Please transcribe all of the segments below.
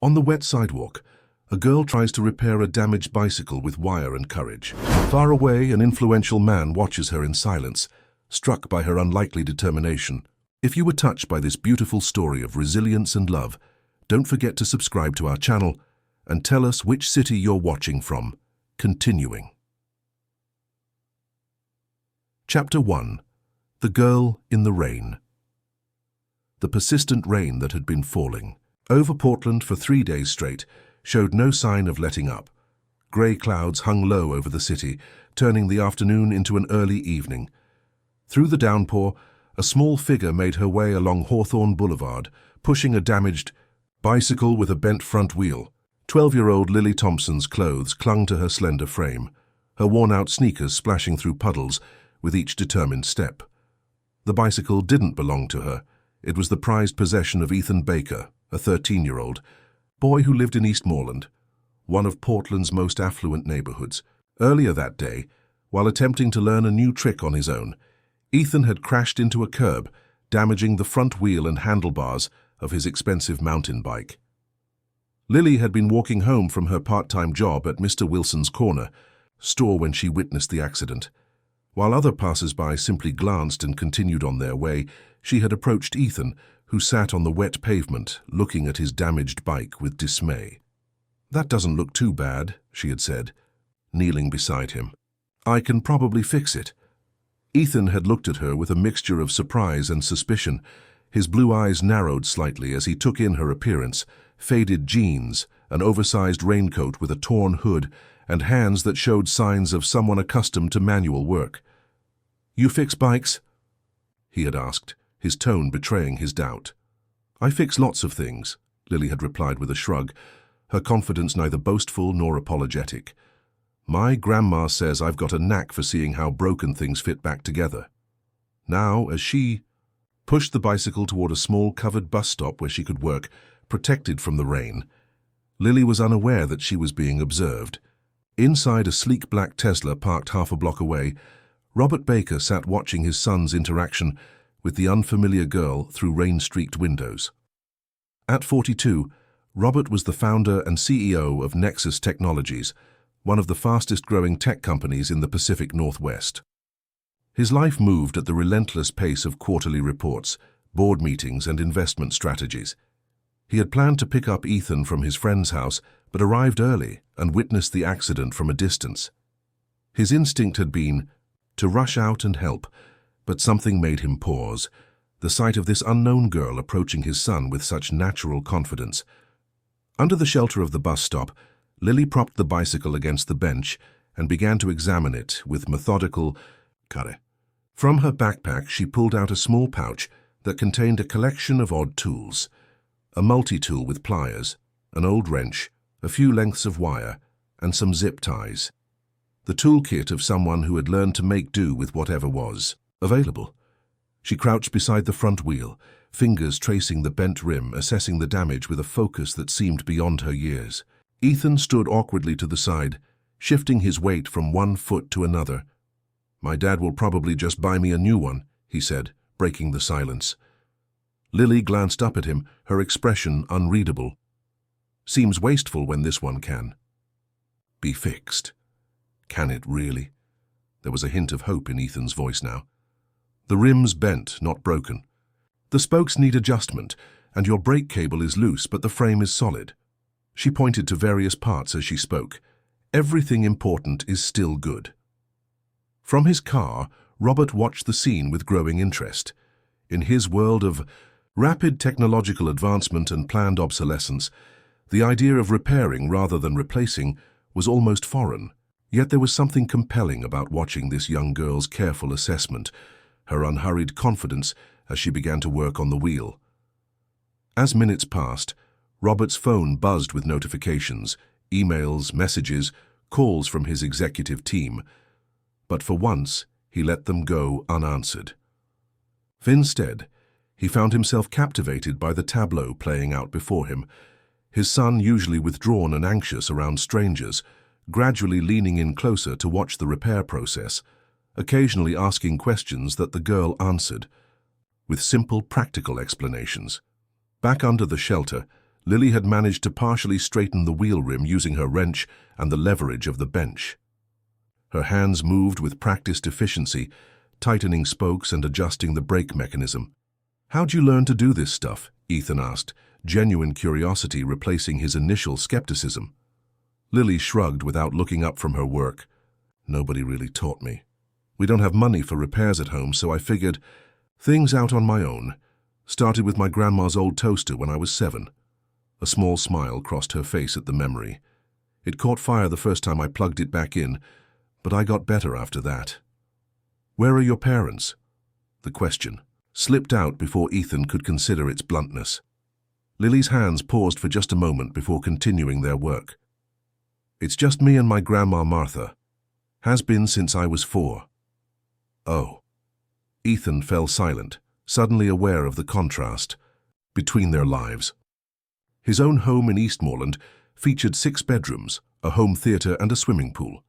On the wet sidewalk, a girl tries to repair a damaged bicycle with wire and courage. Far away, an influential man watches her in silence, struck by her unlikely determination. If you were touched by this beautiful story of resilience and love, don't forget to subscribe to our channel and tell us which city you're watching from. Continuing. Chapter 1. The Girl in the Rain. The persistent rain that had been falling over Portland for 3 days straight showed no sign of letting up. Grey clouds hung low over the city, turning the afternoon into an early evening. Through the downpour, a small figure made her way along Hawthorne Boulevard, pushing a damaged bicycle with a bent front wheel. 12-year-old Lily Thompson's clothes clung to her slender frame, her worn-out sneakers splashing through puddles with each determined step. The bicycle didn't belong to her. It was the prized possession of Ethan Baker, a 13-year-old boy who lived in Eastmoreland, one of Portland's most affluent neighborhoods. Earlier that day, while attempting to learn a new trick on his own, Ethan had crashed into a curb, damaging the front wheel and handlebars of his expensive mountain bike. Lily had been walking home from her part-time job at Mr. Wilson's Corner store when she witnessed the accident. While other passers-by simply glanced and continued on their way, she had approached Ethan, who sat on the wet pavement, looking at his damaged bike with dismay. "That doesn't look too bad," she had said, kneeling beside him. "I can probably fix it." Ethan had looked at her with a mixture of surprise and suspicion. His blue eyes narrowed slightly as he took in her appearance: faded jeans, an oversized raincoat with a torn hood, and hands that showed signs of someone accustomed to manual work. "You fix bikes?" he had asked, his tone betraying his doubt. "I fix lots of things," Lily had replied with a shrug, her confidence neither boastful nor apologetic. "My grandma says I've got a knack for seeing how broken things fit back together." Now, as she pushed the bicycle toward a small covered bus stop where she could work, protected from the rain, Lily was unaware that she was being observed. Inside a sleek black Tesla parked half a block away, Robert Baker sat watching his son's interaction with the unfamiliar girl through rain-streaked windows. At 42, Robert was the founder and CEO of Nexus Technologies, one of the fastest-growing tech companies in the Pacific Northwest. His life moved at the relentless pace of quarterly reports, board meetings, and investment strategies. He had planned to pick up Ethan from his friend's house, but arrived early and witnessed the accident from a distance. His instinct had been to rush out and help, but something made him pause, the sight of this unknown girl approaching his son with such natural confidence. Under the shelter of the bus stop, Lily propped the bicycle against the bench and began to examine it with methodical care. From her backpack, she pulled out a small pouch that contained a collection of odd tools: a multi-tool with pliers, an old wrench, a few lengths of wire, and some zip ties. The toolkit of someone who had learned to make do with whatever was available. She crouched beside the front wheel, fingers tracing the bent rim, assessing the damage with a focus that seemed beyond her years. Ethan stood awkwardly to the side, shifting his weight from one foot to another. "My dad will probably just buy me a new one," he said, breaking the silence. Lily glanced up at him, her expression unreadable. "Seems wasteful when this one can be fixed." Can it really? There was a hint of hope in Ethan's voice now. "The rim's bent, not broken. The spokes need adjustment, and your brake cable is loose, but the frame is solid." She pointed to various parts as she spoke. "Everything important is still good." From his car, Robert watched the scene with growing interest. In his world of rapid technological advancement and planned obsolescence, the idea of repairing rather than replacing was almost foreign. Yet there was something compelling about watching this young girl's careful assessment, her unhurried confidence as she began to work on the wheel. As minutes passed, Robert's phone buzzed with notifications, emails, messages, calls from his executive team. But for once, he let them go unanswered. Instead, he found himself captivated by the tableau playing out before him, his son usually withdrawn and anxious around strangers, gradually leaning in closer to watch the repair process, occasionally asking questions that the girl answered, with simple, practical explanations. Back under the shelter, Lily had managed to partially straighten the wheel rim using her wrench and the leverage of the bench. Her hands moved with practiced efficiency, tightening spokes and adjusting the brake mechanism. "How'd you learn to do this stuff?" Ethan asked, genuine curiosity replacing his initial skepticism. Lily shrugged without looking up from her work. "Nobody really taught me. We don't have money for repairs at home, so I figured things out on my own. Started with my grandma's old toaster when I was 7. A small smile crossed her face at the memory. "It caught fire the first time I plugged it back in, but I got better after that." "Where are your parents?" The question slipped out before Ethan could consider its bluntness. Lily's hands paused for just a moment before continuing their work. "It's just me and my grandma Martha. Has been since I was 4. "Oh." Ethan fell silent, suddenly aware of the contrast between their lives. His own home in Eastmoreland featured 6 bedrooms, a home theater and a swimming pool.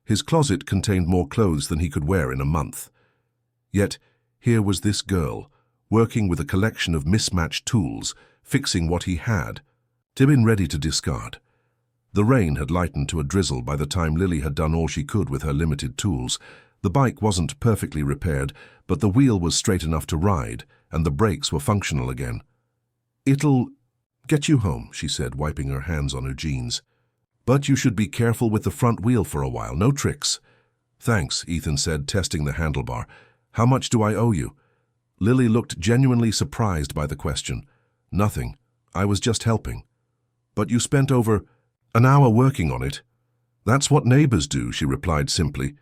His closet contained more clothes than he could wear in a month. Yet here was this girl, working with a collection of mismatched tools, fixing what he had, been ready to discard. The rain had lightened to a drizzle by the time Lily had done all she could with her limited tools. The bike wasn't perfectly repaired, but the wheel was straight enough to ride, and the brakes were functional again. "It'll get you home," she said, wiping her hands on her jeans. "But you should be careful with the front wheel for a while, no tricks." "Thanks," Ethan said, testing the handlebar. "How much do I owe you?" Lily looked genuinely surprised by the question. "Nothing. I was just helping." "But you spent over an hour working on it." "That's what neighbors do," she replied simply,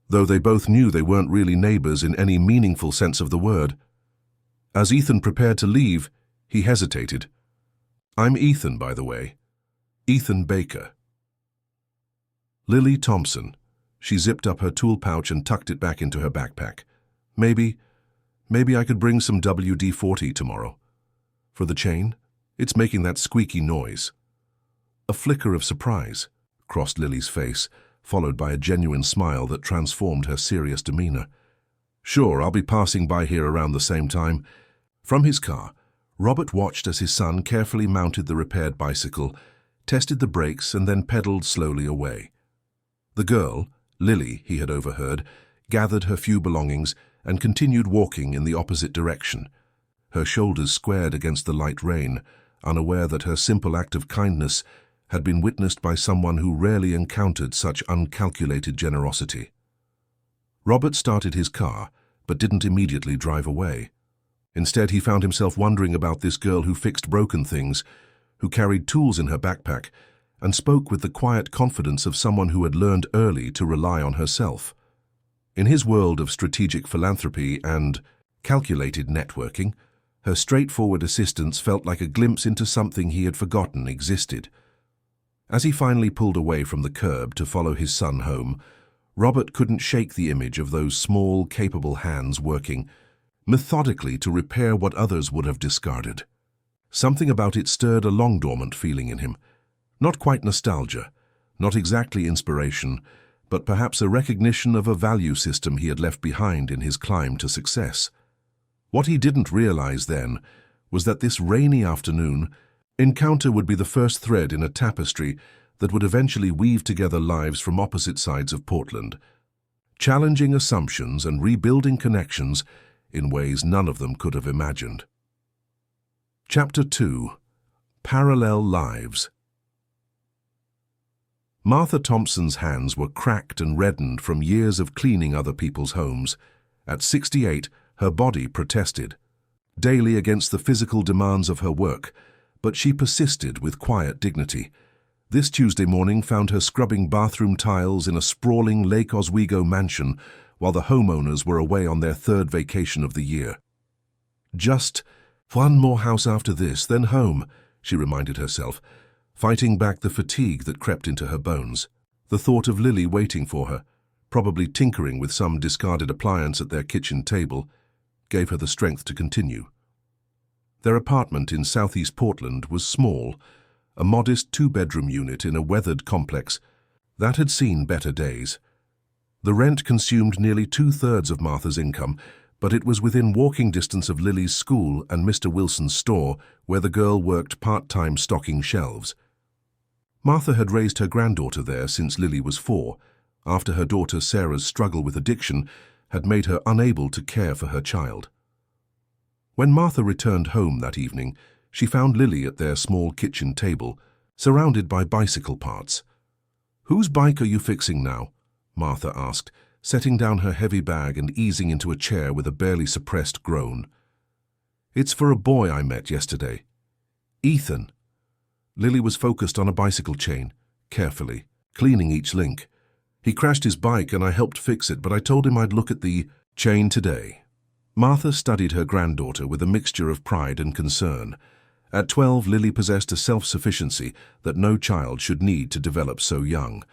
though they both knew they weren't really neighbors in any meaningful sense of the word. As Ethan prepared to leave, he hesitated. "I'm Ethan, by the way. Ethan Baker." Lily Thompson. She zipped up her tool pouch and tucked it back into her backpack. Maybe I could bring some WD-40 tomorrow." "For the chain? It's making that squeaky noise." A flicker of surprise crossed Lily's face, followed by a genuine smile that transformed her serious demeanor. "Sure, I'll be passing by here around the same time." From his car, Robert watched as his son carefully mounted the repaired bicycle, tested the brakes, and then pedaled slowly away. The girl, Lily, he had overheard, gathered her few belongings and continued walking in the opposite direction. Her shoulders squared against the light rain, unaware that her simple act of kindness had been witnessed by someone who rarely encountered such uncalculated generosity. Robert started his car, but didn't immediately drive away. Instead, he found himself wondering about this girl who fixed broken things, who carried tools in her backpack, and spoke with the quiet confidence of someone who had learned early to rely on herself. In his world of strategic philanthropy and calculated networking, her straightforward assistance felt like a glimpse into something he had forgotten existed. As he finally pulled away from the curb to follow his son home, Robert couldn't shake the image of those small, capable hands working methodically to repair what others would have discarded. Something about it stirred a long-dormant feeling in him. Not quite nostalgia, not exactly inspiration, but perhaps a recognition of a value system he had left behind in his climb to success. What he didn't realize then was that this rainy afternoon encounter would be the first thread in a tapestry that would eventually weave together lives from opposite sides of Portland, challenging assumptions and rebuilding connections in ways none of them could have imagined. Chapter 2. Parallel Lives. Martha Thompson's hands were cracked and reddened from years of cleaning other people's homes. At 68, her body protested, daily against the physical demands of her work, but she persisted with quiet dignity. This Tuesday morning found her scrubbing bathroom tiles in a sprawling Lake Oswego mansion while the homeowners were away on their 3rd vacation of the year. "Just one more house after this, then home," she reminded herself, fighting back the fatigue that crept into her bones. The thought of Lily waiting for her, probably tinkering with some discarded appliance at their kitchen table, gave her the strength to continue. Their apartment in southeast Portland was small, a modest 2-bedroom unit in a weathered complex that had seen better days. The rent consumed nearly 2/3 of Martha's income, but it was within walking distance of Lily's school and Mr. Wilson's store, where the girl worked part-time stocking shelves. Martha had raised her granddaughter there since Lily was 4, after her daughter Sarah's struggle with addiction had made her unable to care for her child. When Martha returned home that evening, she found Lily at their small kitchen table, surrounded by bicycle parts. "Whose bike are you fixing now?" Martha asked, setting down her heavy bag and easing into a chair with a barely suppressed groan. "It's for a boy I met yesterday. Ethan." Lily was focused on a bicycle chain, carefully, cleaning each link. "He crashed his bike and I helped fix it, but I told him I'd look at the chain today." Martha studied her granddaughter with a mixture of pride and concern. At 12, Lily possessed a self-sufficiency that no child should need to develop so young.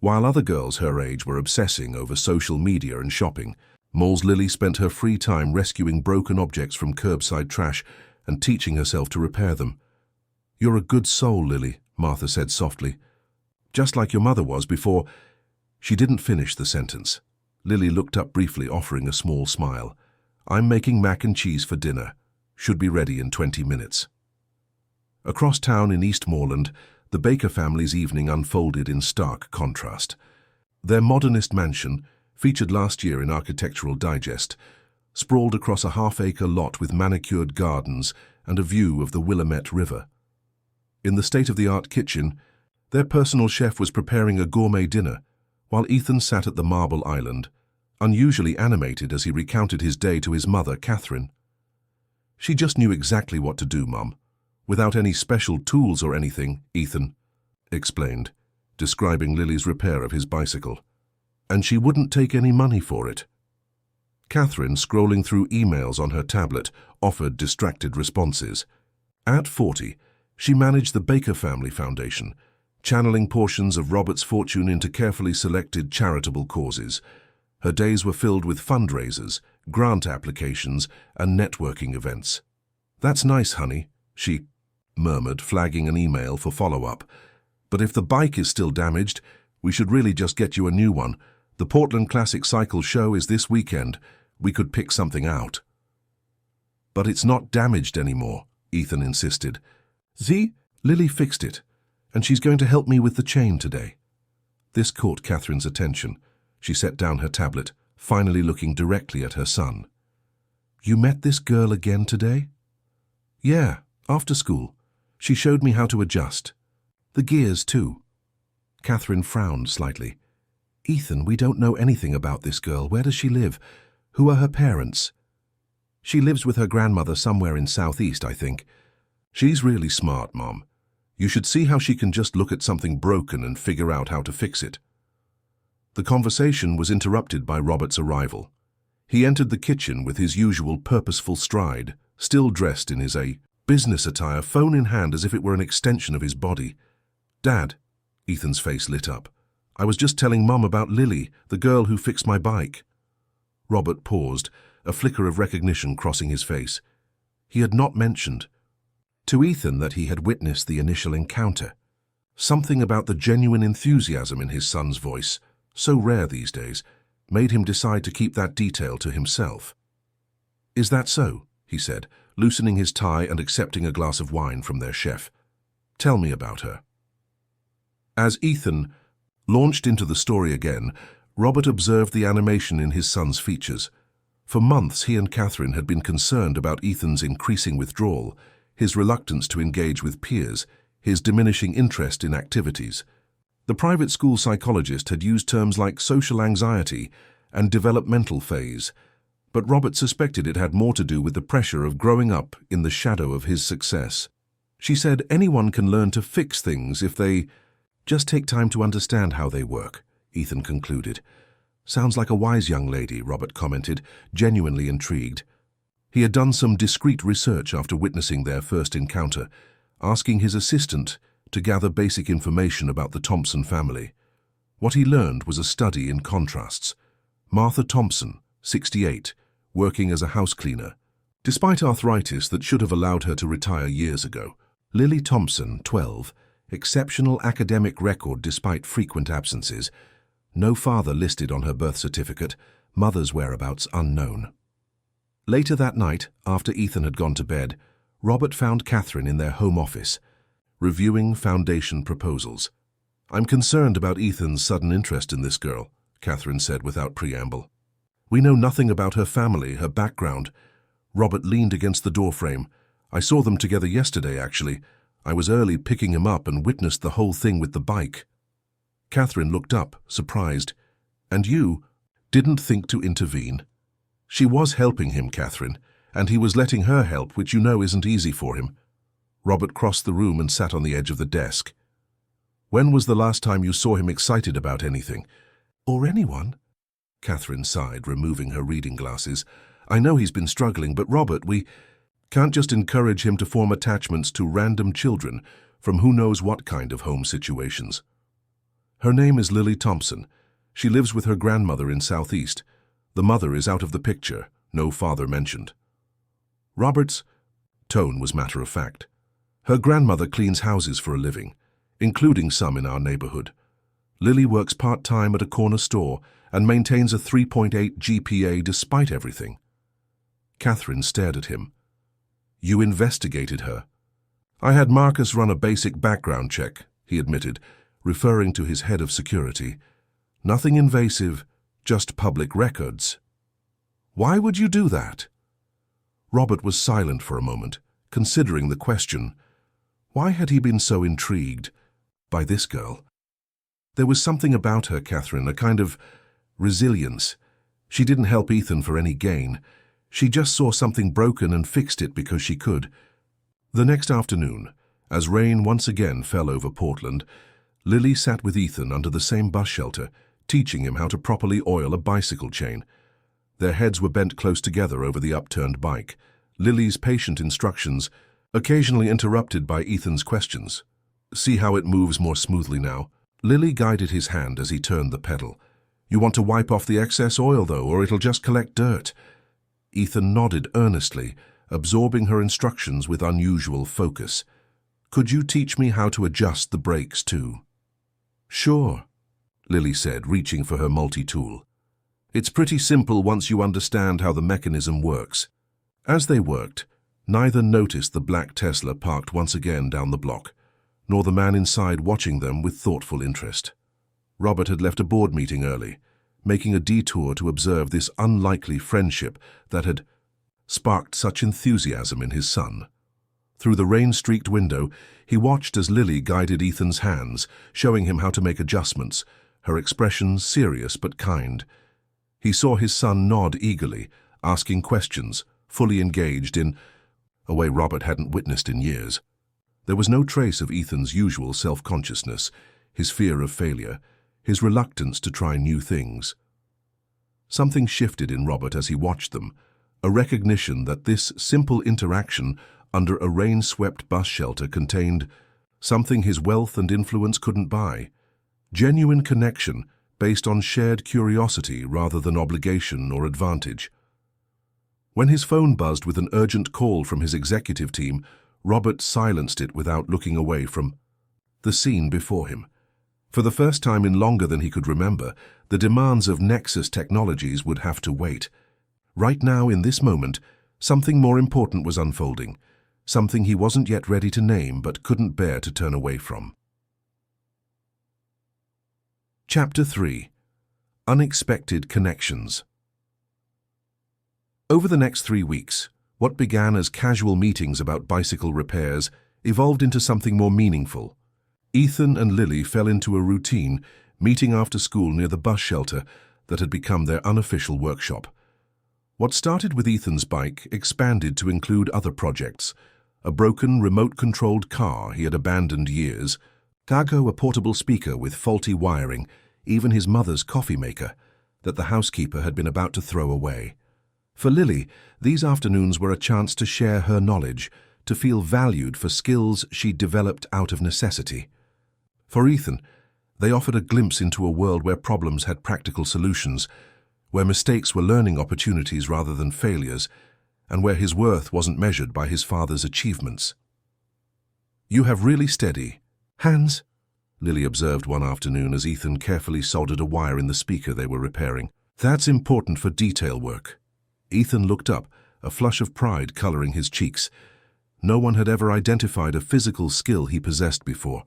While other girls her age were obsessing over social media and shopping, Mole's Lily spent her free time rescuing broken objects from curbside trash and teaching herself to repair them. "You're a good soul, Lily," Martha said softly. "Just like your mother was before—" She didn't finish the sentence. Lily looked up briefly, offering a small smile. "I'm making mac and cheese for dinner. Should be ready in 20 minutes." Across town in Eastmoreland, the Baker family's evening unfolded in stark contrast. Their modernist mansion, featured last year in Architectural Digest, sprawled across a half-acre lot with manicured gardens and a view of the Willamette River. In the state-of-the-art kitchen, their personal chef was preparing a gourmet dinner, while Ethan sat at the marble island, unusually animated as he recounted his day to his mother, Catherine. "She just knew exactly what to do, Mum. Without any special tools or anything," Ethan explained, describing Lily's repair of his bicycle. "And she wouldn't take any money for it." Catherine, scrolling through emails on her tablet, offered distracted responses. At 40, she managed the Baker Family Foundation, channeling portions of Robert's fortune into carefully selected charitable causes. Her days were filled with fundraisers, grant applications, and networking events. "That's nice, honey," she murmured, flagging an email for follow-up. "But if the bike is still damaged, we should really just get you a new one. The Portland Classic Cycle Show is this weekend. We could pick something out." "But it's not damaged anymore," Ethan insisted. "See, Lily fixed it, and she's going to help me with the chain today." This caught Catherine's attention. She set down her tablet, finally looking directly at her son. "You met this girl again today?" "Yeah, after school. She showed me how to adjust. The gears, too." Catherine frowned slightly. "Ethan, we don't know anything about this girl. Where does she live? Who are her parents?" "She lives with her grandmother somewhere in Southeast, I think. She's really smart, Mom. You should see how she can just look at something broken and figure out how to fix it." The conversation was interrupted by Robert's arrival. He entered the kitchen with his usual purposeful stride, still dressed in his business attire, phone in hand as if it were an extension of his body. "Dad," Ethan's face lit up, "I was just telling Mum about Lily, the girl who fixed my bike." Robert paused, a flicker of recognition crossing his face. He had not mentioned to Ethan that he had witnessed the initial encounter. Something about the genuine enthusiasm in his son's voice, so rare these days, made him decide to keep that detail to himself. "Is that so?" he said, loosening his tie and accepting a glass of wine from their chef. "Tell me about her." As Ethan launched into the story again, Robert observed the animation in his son's features. For months, he and Catherine had been concerned about Ethan's increasing withdrawal, his reluctance to engage with peers, his diminishing interest in activities. The private school psychologist had used terms like social anxiety and developmental phase, but Robert suspected it had more to do with the pressure of growing up in the shadow of his success. She said anyone can learn to fix things if they just take time to understand how they work, Ethan concluded. "Sounds like a wise young lady," Robert commented, genuinely intrigued. He had done some discreet research after witnessing their first encounter, asking his assistant to gather basic information about the Thompson family. What he learned was a study in contrasts. Martha Thompson, 68, working as a house cleaner. Despite arthritis that should have allowed her to retire years ago. Lily Thompson, 12, exceptional academic record despite frequent absences. No father listed on her birth certificate, mother's whereabouts unknown. Later that night, after Ethan had gone to bed, Robert found Catherine in their home office, reviewing foundation proposals. "I'm concerned about Ethan's sudden interest in this girl," Catherine said without preamble. "We know nothing about her family, her background." Robert leaned against the doorframe. "I saw them together yesterday, actually. I was early picking him up and witnessed the whole thing with the bike." Catherine looked up, surprised. "And you didn't think to intervene?" "She was helping him, Catherine, and he was letting her help, which you know isn't easy for him." Robert crossed the room and sat on the edge of the desk. "When was the last time you saw him excited about anything?" "Or anyone?" Catherine sighed, removing her reading glasses. "I know he's been struggling, but Robert, we can't just encourage him to form attachments to random children from who knows what kind of home situations." "Her name is Lily Thompson. She lives with her grandmother in Southeast. The mother is out of the picture, no father mentioned." Robert's tone was matter-of-fact. "Her grandmother cleans houses for a living, including some in our neighborhood. Lily works part-time at a corner store and maintains a 3.8 GPA despite everything." Catherine stared at him. "You investigated her?" "I had Marcus run a basic background check," he admitted, referring to his head of security. "Nothing invasive, just public records." "Why would you do that?" Robert was silent for a moment, considering the question. Why had he been so intrigued by this girl? There was something about her, Catherine, a kind of resilience. She didn't help Ethan for any gain. She just saw something broken and fixed it because she could. The next afternoon, as rain once again fell over Portland, Lily sat with Ethan under the same bus shelter, teaching him how to properly oil a bicycle chain. Their heads were bent close together over the upturned bike, Lily's patient instructions occasionally interrupted by Ethan's questions. "See how it moves more smoothly now?" Lily guided his hand as he turned the pedal. "You want to wipe off the excess oil, though, or it'll just collect dirt." Ethan nodded earnestly, absorbing her instructions with unusual focus. "Could you teach me how to adjust the brakes, too?" "Sure," Lily said, reaching for her multi-tool. "It's pretty simple once you understand how the mechanism works." As they worked, neither noticed the black Tesla parked once again down the block, nor the man inside watching them with thoughtful interest. Robert had left a board meeting early, making a detour to observe this unlikely friendship that had sparked such enthusiasm in his son. Through the rain-streaked window, he watched as Lily guided Ethan's hands, showing him how to make adjustments, her expression serious but kind. He saw his son nod eagerly, asking questions, fully engaged in a way Robert hadn't witnessed in years. There was no trace of Ethan's usual self-consciousness, his fear of failure, his reluctance to try new things. Something shifted in Robert as he watched them, a recognition that this simple interaction under a rain-swept bus shelter contained something his wealth and influence couldn't buy. Genuine connection based on shared curiosity rather than obligation or advantage. When his phone buzzed with an urgent call from his executive team, Robert silenced it without looking away from the scene before him. For the first time in longer than he could remember, the demands of Nexus Technologies would have to wait. Right now, in this moment, something more important was unfolding, something he wasn't yet ready to name but couldn't bear to turn away from. Chapter 3. Unexpected Connections. Over the next 3 weeks, what began as casual meetings about bicycle repairs evolved into something more meaningful. Ethan and Lily fell into a routine, meeting after school near the bus shelter that had become their unofficial workshop. What started with Ethan's bike expanded to include other projects: a broken remote-controlled car he had abandoned years, a portable speaker with faulty wiring, even his mother's coffee maker that the housekeeper had been about to throw away. For Lily, these afternoons were a chance to share her knowledge, to feel valued for skills she'd developed out of necessity. For Ethan, they offered a glimpse into a world where problems had practical solutions, where mistakes were learning opportunities rather than failures, and where his worth wasn't measured by his father's achievements. "You have really steady hands," Lily observed one afternoon as Ethan carefully soldered a wire in the speaker they were repairing. "That's important for detail work." Ethan looked up, a flush of pride coloring his cheeks. No one had ever identified a physical skill he possessed before.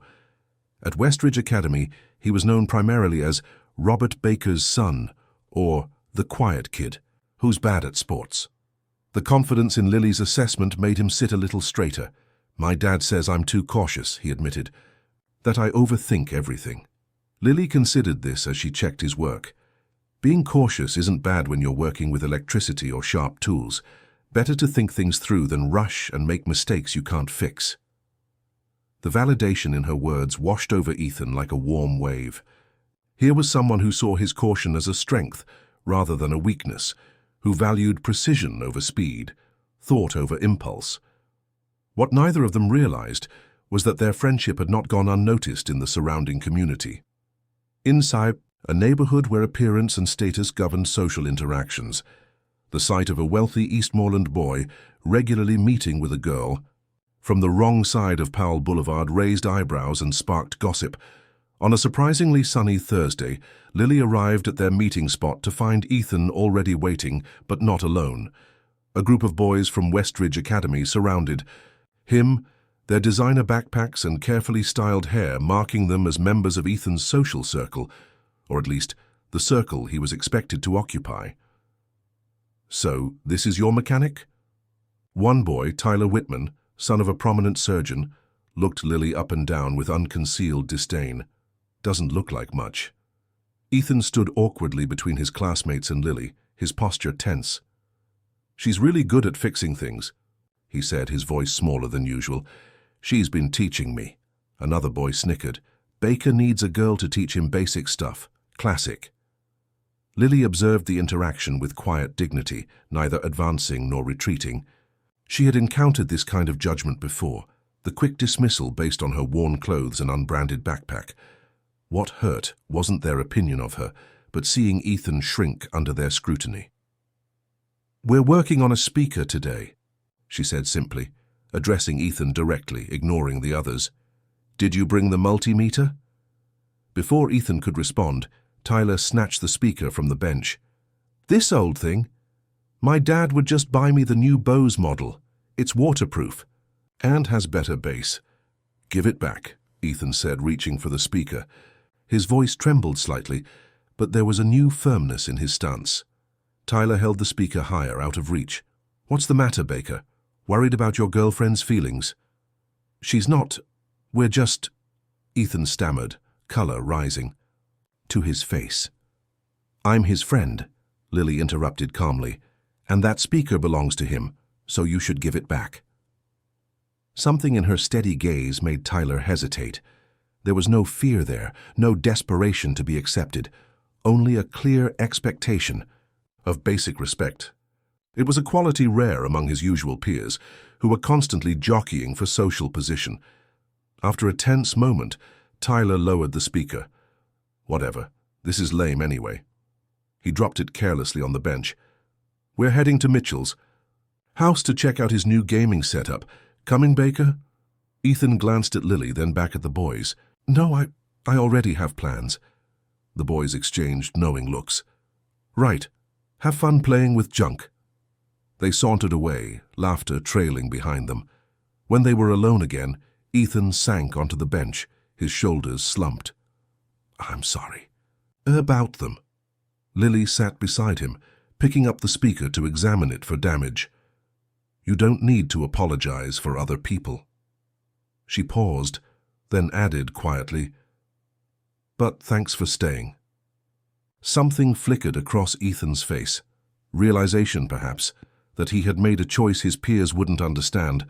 At Westridge Academy, he was known primarily as Robert Baker's son, or the quiet kid, who's bad at sports. The confidence in Lily's assessment made him sit a little straighter. "My dad says I'm too cautious," he admitted, "that I overthink everything." Lily considered this as she checked his work. Being cautious isn't bad when you're working with electricity or sharp tools. Better to think things through than rush and make mistakes you can't fix. The validation in her words washed over Ethan like a warm wave. Here was someone who saw his caution as a strength rather than a weakness, who valued precision over speed, thought over impulse. What neither of them realized was that their friendship had not gone unnoticed in the surrounding community. Inside, a neighborhood where appearance and status governed social interactions, the sight of a wealthy Eastmoreland boy regularly meeting with a girl from the wrong side of Powell Boulevard raised eyebrows and sparked gossip. On a surprisingly sunny Thursday, Lily arrived at their meeting spot to find Ethan already waiting, but not alone. A group of boys from Westridge Academy surrounded him, their designer backpacks and carefully styled hair marking them as members of Ethan's social circle, or at least the circle he was expected to occupy. "So, this is your mechanic?" One boy, Tyler Whitman, son of a prominent surgeon, looked Lily up and down with unconcealed disdain. "Doesn't look like much." Ethan stood awkwardly between his classmates and Lily, his posture tense. "She's really good at fixing things," he said, his voice smaller than usual. "She's been teaching me." Another boy snickered. "Baker needs a girl to teach him basic stuff. Classic." Lily observed the interaction with quiet dignity, neither advancing nor retreating. She had encountered this kind of judgment before, the quick dismissal based on her worn clothes and unbranded backpack. What hurt wasn't their opinion of her, but seeing Ethan shrink under their scrutiny. "We're working on a speaker today," she said simply, addressing Ethan directly, ignoring the others. "Did you bring the multimeter?" Before Ethan could respond, Tyler snatched the speaker from the bench. "This old thing? My dad would just buy me the new Bose model. It's waterproof and has better bass." "Give it back," Ethan said, reaching for the speaker. His voice trembled slightly, but there was a new firmness in his stance. Tyler held the speaker higher, out of reach. "What's the matter, Baker? Worried about your girlfriend's feelings?" "She's not. We're just—" Ethan stammered, color rising to his face. "I'm his friend," Lily interrupted calmly, "and that speaker belongs to him, so you should give it back." Something in her steady gaze made Tyler hesitate. There was no fear there, no desperation to be accepted, only a clear expectation of basic respect. It was a quality rare among his usual peers, who were constantly jockeying for social position. After a tense moment, Tyler lowered the speaker. "Whatever, this is lame anyway." He dropped it carelessly on the bench. "We're heading to Mitchell's house to check out his new gaming setup. Coming, Baker?" Ethan glanced at Lily, then back at the boys. "No, I already have plans." The boys exchanged knowing looks. "Right. Have fun playing with junk." They sauntered away, laughter trailing behind them. When they were alone again, Ethan sank onto the bench, his shoulders slumped. "I'm sorry." "About them." Lily sat beside him, picking up the speaker to examine it for damage. "You don't need to apologize for other people." She paused, then added quietly, "But thanks for staying." Something flickered across Ethan's face. Realization, perhaps, that he had made a choice his peers wouldn't understand,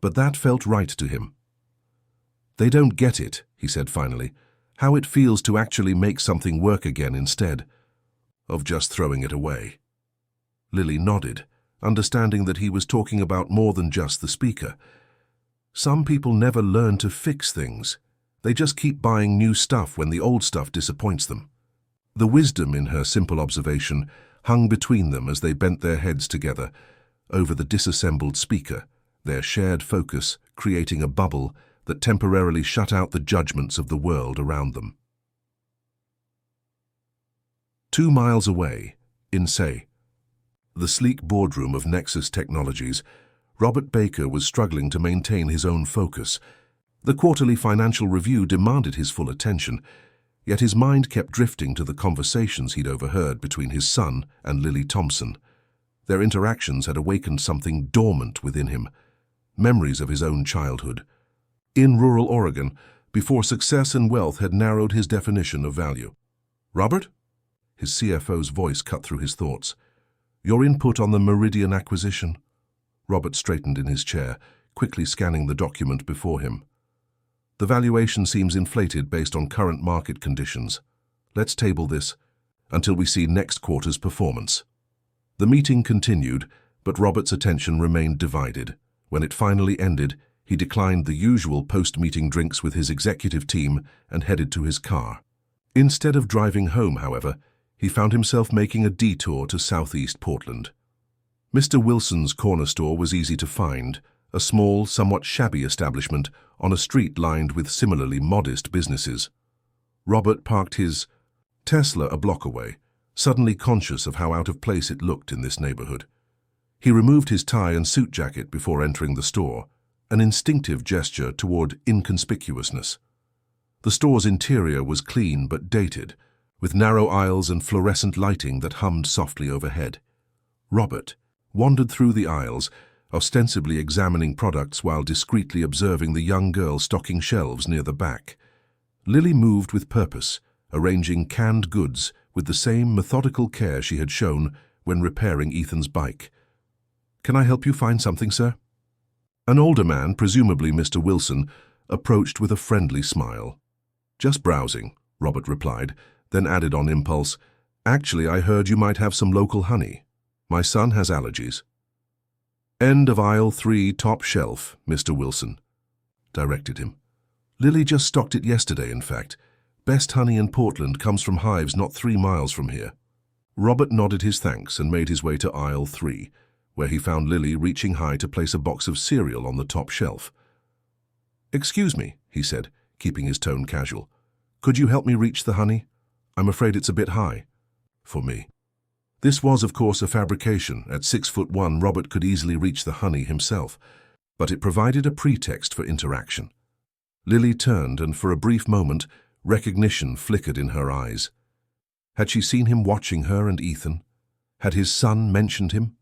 but that felt right to him. "They don't get it," he said finally, "how it feels to actually make something work again instead of just throwing it away." Lily nodded, understanding that he was talking about more than just the speaker. Some people never learn to fix things. They just keep buying new stuff when the old stuff disappoints them. The wisdom in her simple observation hung between them as they bent their heads together over the disassembled speaker, their shared focus creating a bubble that temporarily shut out the judgments of the world around them. 2 miles away, in Say, The sleek boardroom of Nexus Technologies, Robert Baker was struggling to maintain his own focus. The quarterly financial review demanded his full attention, yet his mind kept drifting to the conversations he'd overheard between his son and Lily Thompson. Their interactions had awakened something dormant within him, memories of his own childhood. In rural Oregon, before success and wealth had narrowed his definition of value. "Robert?" His CFO's voice cut through his thoughts. "Your input on the Meridian acquisition?" Robert straightened in his chair, quickly scanning the document before him. "The valuation seems inflated based on current market conditions. Let's table this until we see next quarter's performance." The meeting continued, but Robert's attention remained divided. When it finally ended, he declined the usual post-meeting drinks with his executive team and headed to his car. Instead of driving home, however, he found himself making a detour to southeast Portland. Mr. Wilson's corner store was easy to find, a small, somewhat shabby establishment on a street lined with similarly modest businesses. Robert parked his Tesla a block away, suddenly conscious of how out of place it looked in this neighborhood. He removed his tie and suit jacket before entering the store, an instinctive gesture toward inconspicuousness. The store's interior was clean but dated, with narrow aisles and fluorescent lighting that hummed softly overhead. Robert wandered through the aisles, ostensibly examining products while discreetly observing the young girl stocking shelves near the back. Lily moved with purpose, arranging canned goods with the same methodical care she had shown when repairing Ethan's bike. "Can I help you find something, sir?" An older man, presumably Mr. Wilson, approached with a friendly smile. "Just browsing," Robert replied, then added on impulse, "Actually, I heard you might have some local honey. My son has allergies." "End of aisle 3, top shelf," Mr. Wilson directed him. "Lily just stocked it yesterday, in fact. Best honey in Portland comes from hives not 3 miles from here." Robert nodded his thanks and made his way to aisle 3, where he found Lily reaching high to place a box of cereal on the top shelf. "Excuse me," he said, keeping his tone casual. "Could you help me reach the honey? I'm afraid it's a bit high for me." This was, of course, a fabrication. At 6'1", Robert could easily reach the honey himself, but it provided a pretext for interaction. Lily turned, and for a brief moment, recognition flickered in her eyes. Had she seen him watching her and Ethan? Had his son mentioned him?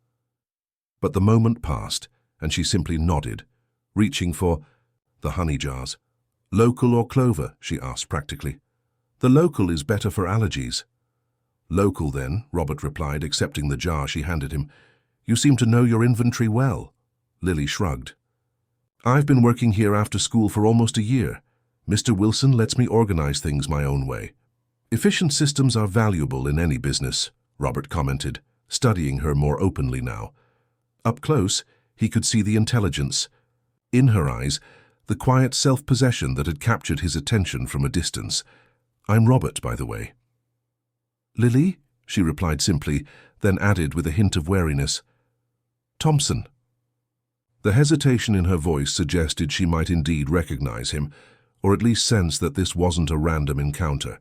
But the moment passed, and she simply nodded, reaching for the honey jars. "Local or clover?" she asked practically. "The local is better for allergies." "Local, then," Robert replied, accepting the jar she handed him. "You seem to know your inventory well." Lily shrugged. "I've been working here after school for almost a year. Mr. Wilson lets me organize things my own way." "Efficient systems are valuable in any business," Robert commented, studying her more openly now. Up close, he could see the intelligence. In her eyes, the quiet self-possession that had captured his attention from a distance. "I'm Robert, by the way." "Lily?" she replied simply, then added with a hint of wariness, "Thompson." The hesitation in her voice suggested she might indeed recognize him, or at least sense that this wasn't a random encounter.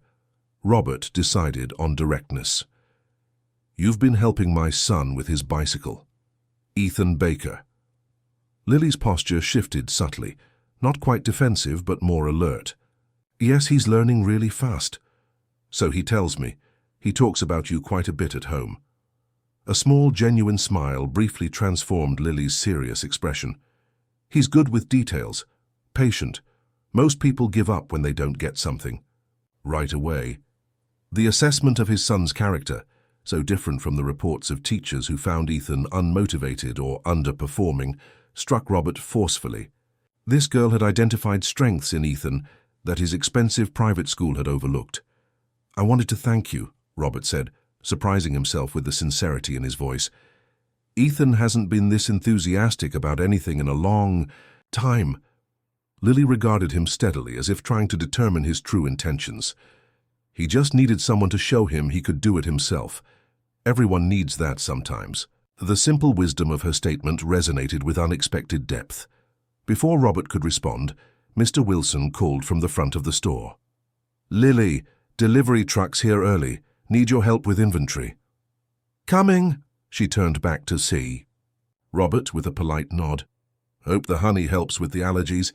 Robert decided on directness. "You've been helping my son with his bicycle. Ethan Baker." Lily's posture shifted subtly, not quite defensive but more alert. "Yes, he's learning really fast." "So he tells me. He talks about you quite a bit at home." A small, genuine smile briefly transformed Lily's serious expression. "He's good with details, patient. Most people give up when they don't get something right away." The assessment of his son's character, so different from the reports of teachers who found Ethan unmotivated or underperforming, struck Robert forcefully. This girl had identified strengths in Ethan that his expensive private school had overlooked. "I wanted to thank you," Robert said, surprising himself with the sincerity in his voice. "Ethan hasn't been this enthusiastic about anything in a long time." Lily regarded him steadily, as if trying to determine his true intentions. He just needed someone to show him he could do it himself. Everyone needs that sometimes. The simple wisdom of her statement resonated with unexpected depth. Before Robert could respond, Mr. Wilson called from the front of the store. "Lily, delivery truck's here early. Need your help with inventory." "Coming," She turned back to see Robert with a polite nod. Hope the honey helps with the allergies.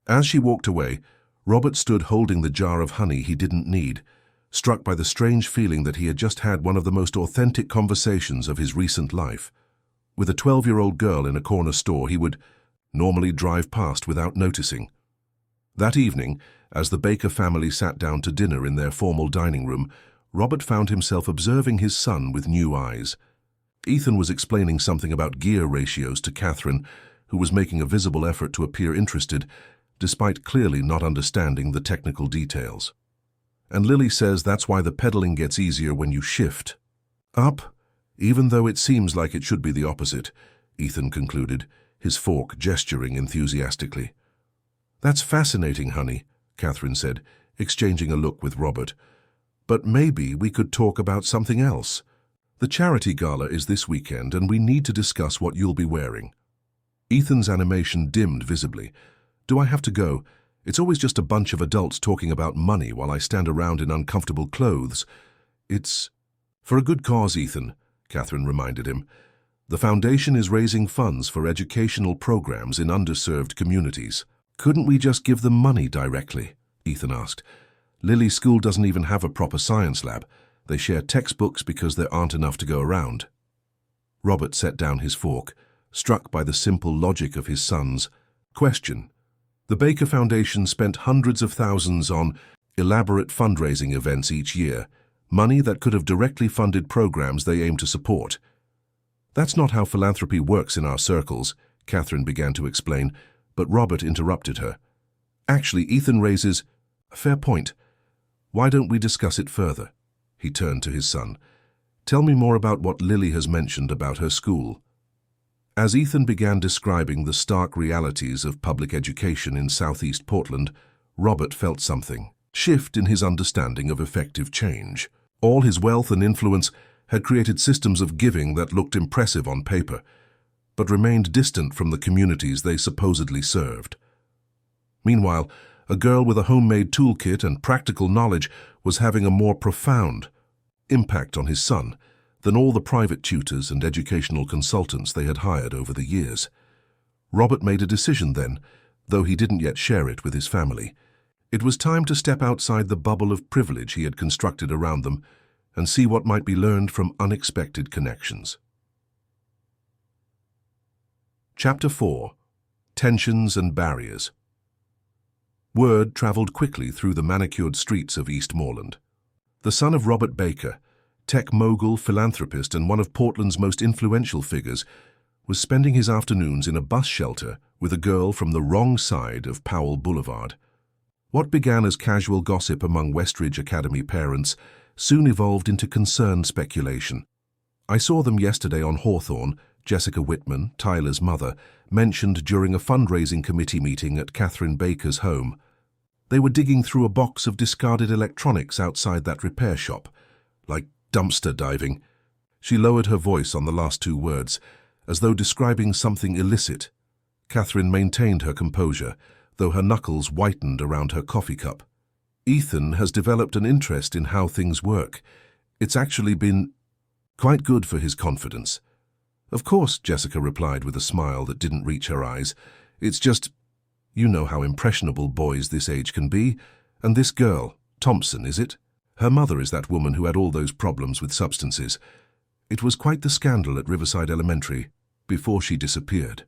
As she walked away, Robert stood holding the jar of honey he didn't need, struck by the strange feeling that he had just had one of the most authentic conversations of his recent life. With a 12-year-old girl in a corner store he would normally drive past without noticing. That evening, as the Baker family sat down to dinner in their formal dining room, Robert found himself observing his son with new eyes. Ethan was explaining something about gear ratios to Catherine, who was making a visible effort to appear interested, despite clearly not understanding the technical details. And Lily says that's why the pedaling gets easier when you shift up, even though it seems like it should be the opposite, Ethan concluded, his fork gesturing enthusiastically. That's fascinating, honey, Catherine said, exchanging a look with Robert. But maybe we could talk about something else. The charity gala is this weekend and we need to discuss what you'll be wearing. Ethan's animation dimmed visibly. Do I have to go? It's always just a bunch of adults talking about money while I stand around in uncomfortable clothes. It's for a good cause, Ethan, Catherine reminded him. The foundation is raising funds for educational programs in underserved communities. Couldn't we just give them money directly? Ethan asked. Lily's school doesn't even have a proper science lab. They share textbooks because there aren't enough to go around. Robert set down his fork, struck by the simple logic of his son's question. The Baker Foundation spent hundreds of thousands on elaborate fundraising events each year, money that could have directly funded programs they aim to support. That's not how philanthropy works in our circles, Catherine began to explain, but Robert interrupted her. Actually, Ethan raises a fair point. Why don't we discuss it further? He turned to his son. Tell me more about what Lily has mentioned about her school. As Ethan began describing the stark realities of public education in southeast Portland, Robert felt something shift in his understanding of effective change. All his wealth and influence had created systems of giving that looked impressive on paper, but remained distant from the communities they supposedly served. Meanwhile, a girl with a homemade toolkit and practical knowledge was having a more profound impact on his son than all the private tutors and educational consultants they had hired over the years. Robert made a decision then, though he didn't yet share it with his family. It was time to step outside the bubble of privilege he had constructed around them and see what might be learned from unexpected connections. Chapter 4. Tensions and Barriers. Word traveled quickly through the manicured streets of Eastmoreland. The son of Robert Baker, tech mogul, philanthropist, and one of Portland's most influential figures, was spending his afternoons in a bus shelter with a girl from the wrong side of Powell Boulevard. What began as casual gossip among Westridge Academy parents soon evolved into concerned speculation. I saw them yesterday on Hawthorne, Jessica Whitman, Tyler's mother, mentioned during a fundraising committee meeting at Catherine Baker's home. They were digging through a box of discarded electronics outside that repair shop, like dumpster diving. She lowered her voice on the last two words, as though describing something illicit. Catherine maintained her composure, though her knuckles whitened around her coffee cup. Ethan has developed an interest in how things work. It's actually been quite good for his confidence. Of course, Jessica replied with a smile that didn't reach her eyes. It's just, you know how impressionable boys this age can be. And this girl, Thompson, is it? Her mother is that woman who had all those problems with substances. It was quite the scandal at Riverside Elementary, before she disappeared.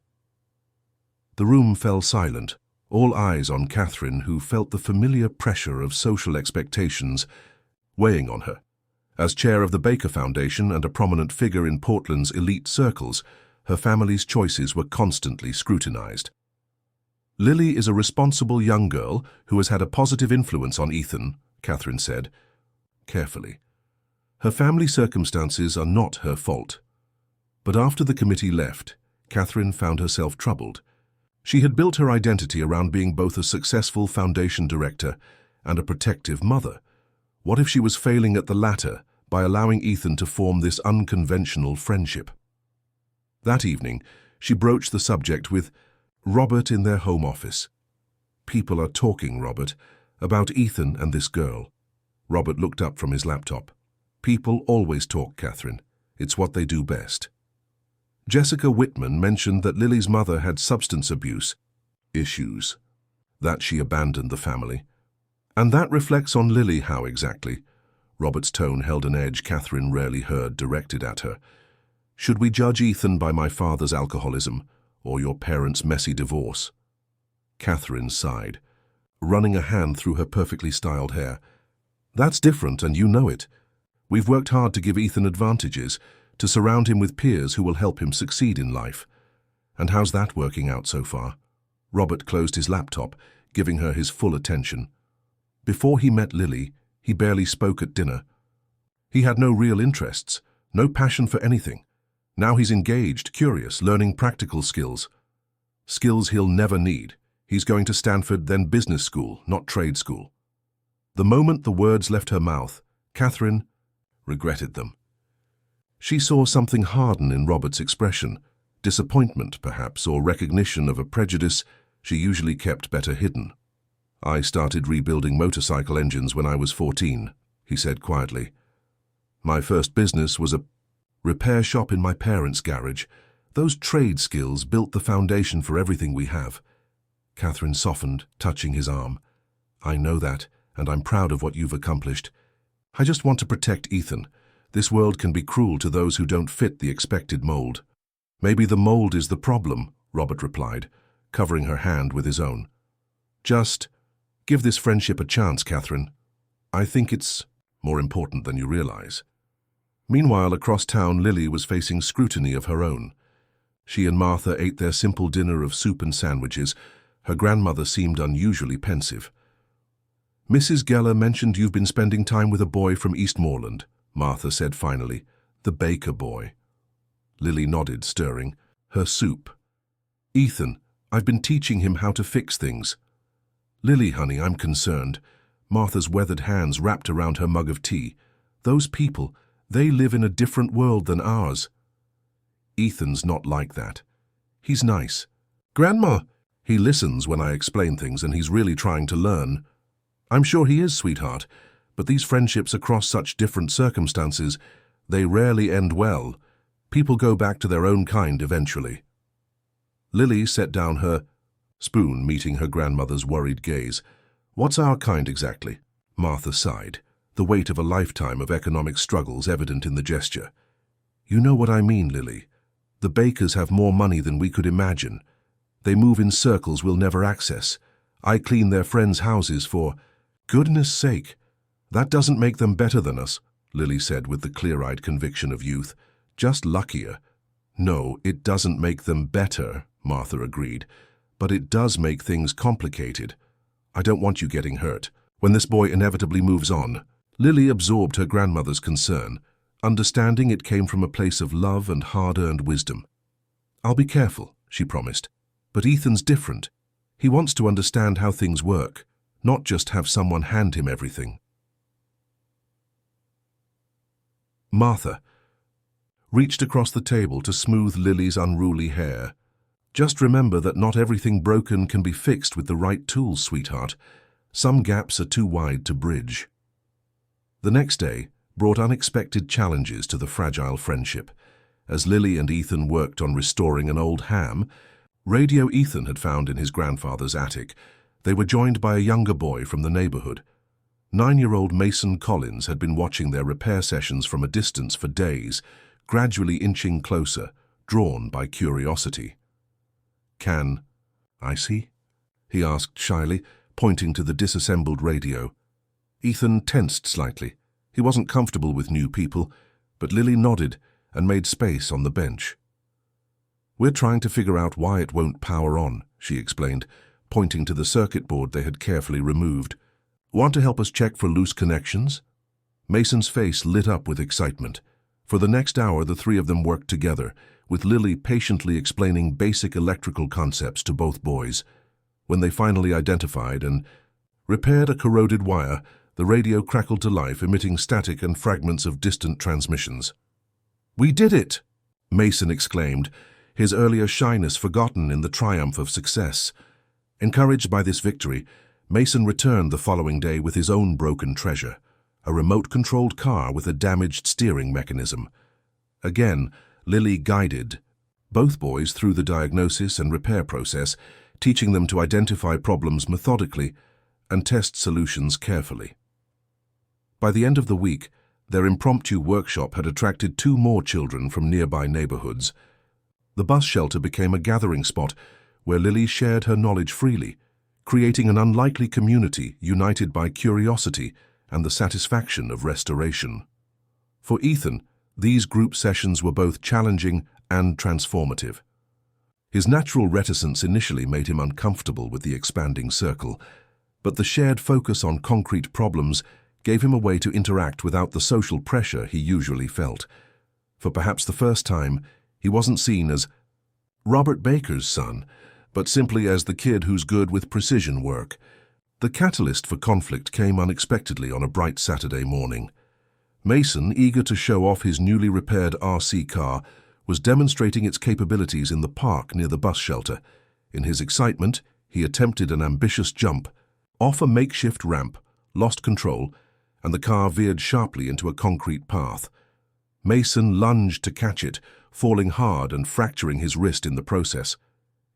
The room fell silent, all eyes on Catherine, who felt the familiar pressure of social expectations weighing on her. As chair of the Baker Foundation and a prominent figure in Portland's elite circles, her family's choices were constantly scrutinized. Lily is a responsible young girl who has had a positive influence on Ethan, Catherine said, carefully. Her family circumstances are not her fault. But after the committee left, Catherine found herself troubled. She had built her identity around being both a successful foundation director and a protective mother. What if she was failing at the latter by allowing Ethan to form this unconventional friendship? That evening, she broached the subject with Robert in their home office. People are talking, Robert, about Ethan and this girl. Robert looked up from his laptop. People always talk, Catherine. It's what they do best. Jessica Whitman mentioned that Lily's mother had substance abuse issues, that she abandoned the family. And that reflects on Lily how exactly? Robert's tone held an edge Catherine rarely heard directed at her. Should we judge Ethan by my father's alcoholism or your parents' messy divorce? Catherine sighed, running a hand through her perfectly styled hair. That's different, and you know it. We've worked hard to give Ethan advantages, to surround him with peers who will help him succeed in life. And how's that working out so far? Robert closed his laptop, giving her his full attention. Before he met Lily, he barely spoke at dinner. He had no real interests, no passion for anything. Now he's engaged, curious, learning practical skills. Skills he'll never need. He's going to Stanford, then business school, not trade school. The moment the words left her mouth, Catherine regretted them. She saw something harden in Robert's expression, disappointment, perhaps, or recognition of a prejudice she usually kept better hidden. I started rebuilding motorcycle engines when I was 14, he said quietly. My first business was a repair shop in my parents' garage. Those trade skills built the foundation for everything we have. Catherine softened, touching his arm. I know that, and I'm proud of what you've accomplished. I just want to protect Ethan. This world can be cruel to those who don't fit the expected mold. Maybe the mold is the problem, Robert replied, covering her hand with his own. Just give this friendship a chance, Catherine. I think it's more important than you realize. Meanwhile, across town, Lily was facing scrutiny of her own. She and Martha ate their simple dinner of soup and sandwiches. Her grandmother seemed unusually pensive. Mrs. Geller mentioned you've been spending time with a boy from Eastmoreland, Martha said finally. The Baker boy. Lily nodded, stirring. Her soup. Ethan, I've been teaching him how to fix things. Lily, honey, I'm concerned. Martha's weathered hands wrapped around her mug of tea. Those people, they live in a different world than ours. Ethan's not like that. He's nice. Grandma, he listens when I explain things and he's really trying to learn. I'm sure he is, sweetheart, but these friendships across such different circumstances, they rarely end well. People go back to their own kind eventually. Lily set down her spoon, meeting her grandmother's worried gaze. What's our kind exactly? Martha sighed, the weight of a lifetime of economic struggles evident in the gesture. You know what I mean, Lily. The Bakers have more money than we could imagine. They move in circles we'll never access. I clean their friends' houses for goodness sake. That doesn't make them better than us, Lily said with the clear-eyed conviction of youth. Just luckier. No, it doesn't make them better, Martha agreed, but it does make things complicated. I don't want you getting hurt. When this boy inevitably moves on, Lily absorbed her grandmother's concern, understanding it came from a place of love and hard-earned wisdom. I'll be careful, she promised, but Ethan's different. He wants to understand how things work, not just have someone hand him everything. Martha reached across the table to smooth Lily's unruly hair. Just remember that not everything broken can be fixed with the right tools, sweetheart. Some gaps are too wide to bridge. The next day brought unexpected challenges to the fragile friendship. As Lily and Ethan worked on restoring an old ham, radio Ethan had found in his grandfather's attic, they were joined by a younger boy from the neighborhood. 9-year-old Mason Collins had been watching their repair sessions from a distance for days, gradually inching closer, drawn by curiosity. Can I see? He asked shyly, pointing to the disassembled radio. Ethan tensed slightly. He wasn't comfortable with new people, but Lily nodded and made space on the bench. We're trying to figure out why it won't power on, she explained, pointing to the circuit board they had carefully removed. Want to help us check for loose connections? Mason's face lit up with excitement. For the next hour, the three of them worked together, with Lily patiently explaining basic electrical concepts to both boys. When they finally identified and repaired a corroded wire, the radio crackled to life, emitting static and fragments of distant transmissions. We did it! Mason exclaimed, his earlier shyness forgotten in the triumph of success. Encouraged by this victory, Mason returned the following day with his own broken treasure, a remote-controlled car with a damaged steering mechanism. Again, Lily guided both boys through the diagnosis and repair process, teaching them to identify problems methodically and test solutions carefully. By the end of the week, their impromptu workshop had attracted 2 more children from nearby neighborhoods. The bus shelter became a gathering spot where Lily shared her knowledge freely, creating an unlikely community united by curiosity and the satisfaction of restoration. For Ethan, these group sessions were both challenging and transformative. His natural reticence initially made him uncomfortable with the expanding circle, but the shared focus on concrete problems gave him a way to interact without the social pressure he usually felt. For perhaps the first time, he wasn't seen as Robert Baker's son, but simply as the kid who's good with precision work. The catalyst for conflict came unexpectedly on a bright Saturday morning. Mason, eager to show off his newly repaired RC car, was demonstrating its capabilities in the park near the bus shelter. In his excitement, he attempted an ambitious jump off a makeshift ramp, lost control, and the car veered sharply into a concrete path. Mason lunged to catch it, falling hard and fracturing his wrist in the process.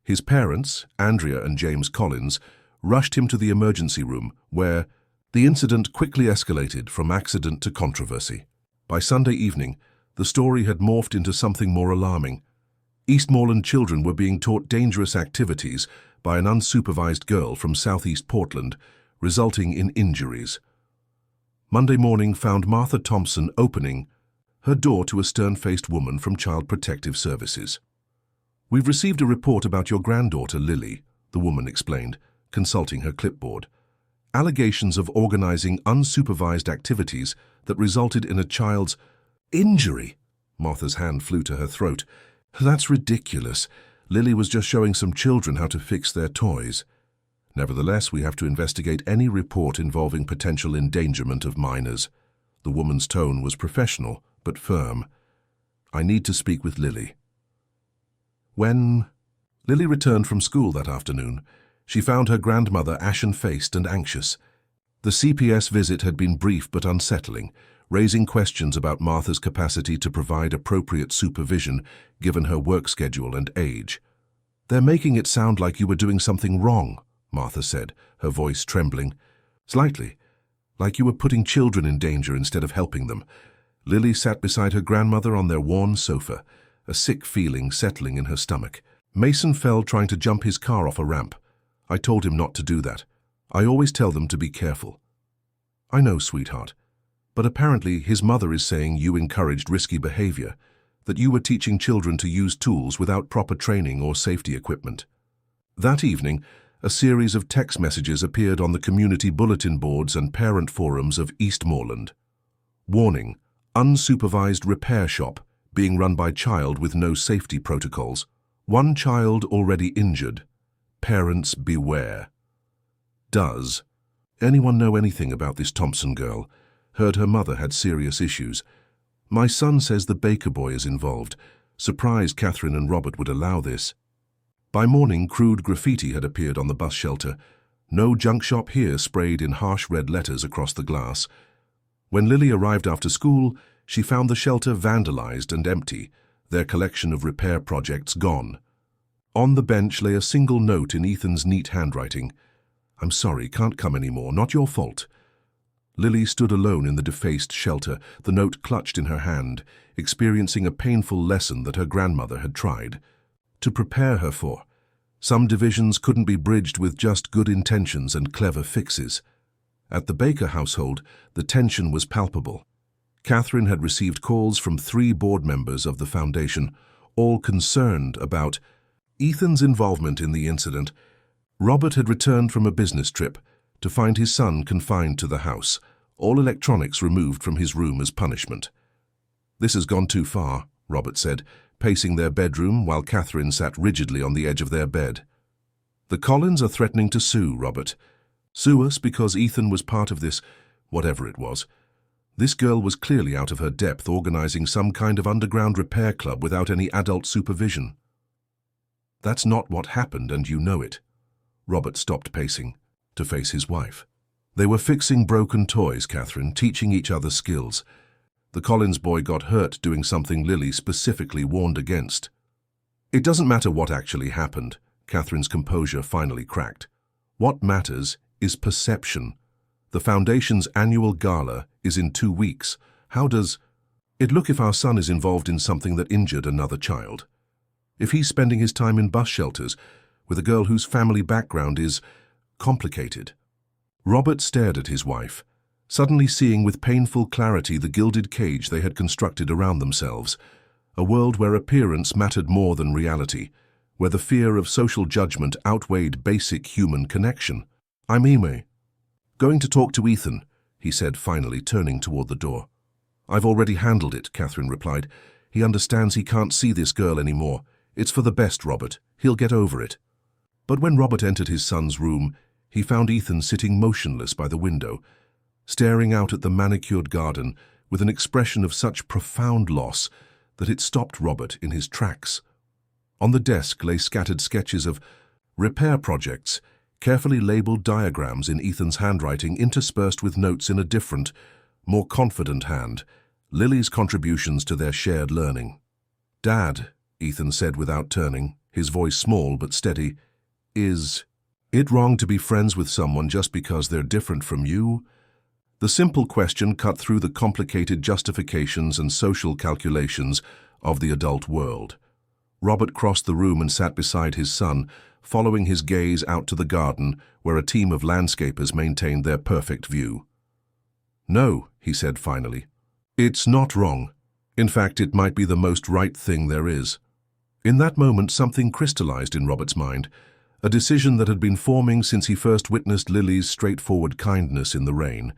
His parents, Andrea and James Collins, rushed him to the emergency room, where the incident quickly escalated from accident to controversy. By Sunday evening, the story had morphed into something more alarming. Eastmoreland children were being taught dangerous activities by an unsupervised girl from southeast Portland, resulting in injuries. Monday morning found Martha Thompson opening her door to a stern-faced woman from Child Protective Services. "We've received a report about your granddaughter, Lily," the woman explained, consulting her clipboard. "Allegations of organizing unsupervised activities that resulted in a child's injury." Martha's hand flew to her throat. "That's ridiculous. Lily was just showing some children how to fix their toys. Nevertheless, we have to investigate any report involving potential endangerment of minors." The woman's tone was professional, but firm. "I need to speak with Lily." When Lily returned from school that afternoon, she found her grandmother ashen-faced and anxious. The CPS visit had been brief but unsettling, raising questions about Martha's capacity to provide appropriate supervision given her work schedule and age. "They're making it sound like you were doing something wrong," Martha said, her voice trembling. "Slightly, like you were putting children in danger instead of helping them." Lily sat beside her grandmother on their worn sofa, a sick feeling settling in her stomach. "Mason fell trying to jump his car off a ramp. I told him not to do that. I always tell them to be careful." "I know, sweetheart. But apparently his mother is saying you encouraged risky behavior, that you were teaching children to use tools without proper training or safety equipment." That evening, a series of text messages appeared on the community bulletin boards and parent forums of Eastmoreland. Warning: unsupervised repair shop being run by child with no safety protocols. One child already injured. Parents beware. Does anyone know anything about this Thompson girl? Heard her mother had serious issues. My son says the Baker boy is involved. Surprised Catherine and Robert would allow this. By morning, crude graffiti had appeared on the bus shelter. "No junk shop here" sprayed in harsh red letters across the glass. When Lily arrived after school, she found the shelter vandalized and empty, their collection of repair projects gone. On the bench lay a single note in Ethan's neat handwriting. "I'm sorry, can't come anymore, not your fault." Lily stood alone in the defaced shelter, the note clutched in her hand, experiencing a painful lesson that her grandmother had tried to prepare her for. Some divisions couldn't be bridged with just good intentions and clever fixes. At the Baker household, the tension was palpable. Catherine had received calls from 3 board members of the foundation, all concerned about Ethan's involvement in the incident. Robert had returned from a business trip to find his son confined to the house, all electronics removed from his room as punishment. "This has gone too far," Robert said, pacing their bedroom while Catherine sat rigidly on the edge of their bed. "The Collins are threatening to sue, Robert. Sue us because Ethan was part of this, whatever it was. This girl was clearly out of her depth, organizing some kind of underground repair club without any adult supervision." "That's not what happened, and you know it." Robert stopped pacing to face his wife. "They were fixing broken toys, Catherine, teaching each other skills. The Collins boy got hurt doing something Lily specifically warned against. It doesn't matter what actually happened, Catherine's composure finally cracked. What matters is perception. The Foundation's annual gala is in 2 weeks. How does it look if our son is involved in something that injured another child? If he's spending his time in bus shelters with a girl whose family background is complicated? Robert stared at his wife, suddenly seeing with painful clarity the gilded cage they had constructed around themselves, a world where appearance mattered more than reality, where the fear of social judgment outweighed basic human connection. "I'm Ime. Going to talk to Ethan," he said finally, turning toward the door. "I've already handled it," Catherine replied. "He understands he can't see this girl anymore. It's for the best, Robert. He'll get over it." But when Robert entered his son's room, he found Ethan sitting motionless by the window, staring out at the manicured garden with an expression of such profound loss that it stopped Robert in his tracks. On the desk lay scattered sketches of repair projects, carefully labeled diagrams in Ethan's handwriting interspersed with notes in a different, more confident hand, Lily's contributions to their shared learning. "Dad," Ethan said without turning, his voice small but steady, "is it wrong to be friends with someone just because they're different from you?" The simple question cut through the complicated justifications and social calculations of the adult world. Robert crossed the room and sat beside his son, following his gaze out to the garden where a team of landscapers maintained their perfect view. "No," he said finally. "It's not wrong. In fact, it might be the most right thing there is." In that moment, something crystallized in Robert's mind, a decision that had been forming since he first witnessed Lily's straightforward kindness in the rain.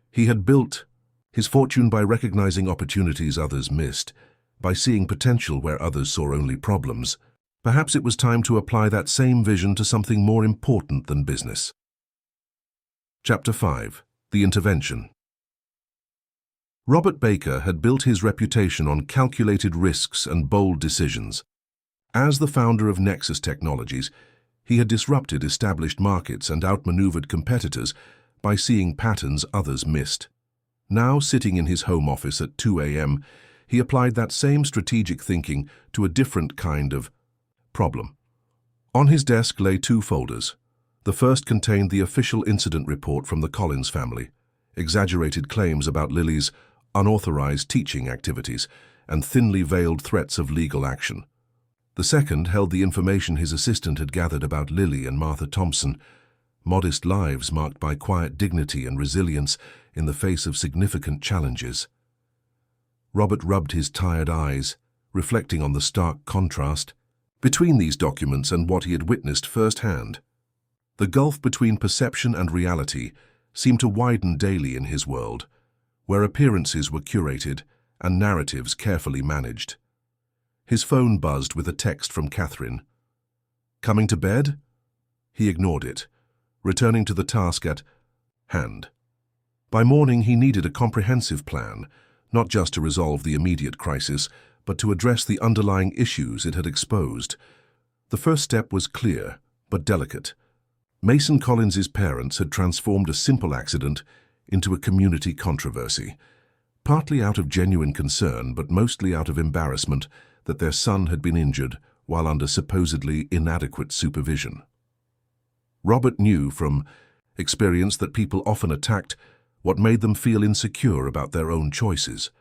He had built his fortune by recognizing opportunities others missed, by seeing potential where others saw only problems. Perhaps it was time to apply that same vision to something more important than business. Chapter 5. The Intervention. Robert Baker had built his reputation on calculated risks and bold decisions. As the founder of Nexus Technologies, he had disrupted established markets and outmaneuvered competitors by seeing patterns others missed. Now, sitting in his home office at 2 a.m., he applied that same strategic thinking to a different kind of problem. On his desk lay 2 folders. The first contained the official incident report from the Collins family, exaggerated claims about Lily's unauthorized teaching activities, and thinly veiled threats of legal action. The second held the information his assistant had gathered about Lily and Martha Thompson, modest lives marked by quiet dignity and resilience in the face of significant challenges. Robert rubbed his tired eyes, reflecting on the stark contrast between these documents and what he had witnessed firsthand. The gulf between perception and reality seemed to widen daily in his world, where appearances were curated and narratives carefully managed. His phone buzzed with a text from Catherine. "Coming to bed?" He ignored it, returning to the task at hand. By morning, he needed a comprehensive plan, not just to resolve the immediate crisis, but to address the underlying issues it had exposed. The first step was clear, but delicate. Mason Collins's parents had transformed a simple accident into a community controversy, partly out of genuine concern, but mostly out of embarrassment that their son had been injured while under supposedly inadequate supervision. Robert knew from experience that people often attacked what made them feel insecure about their own choices.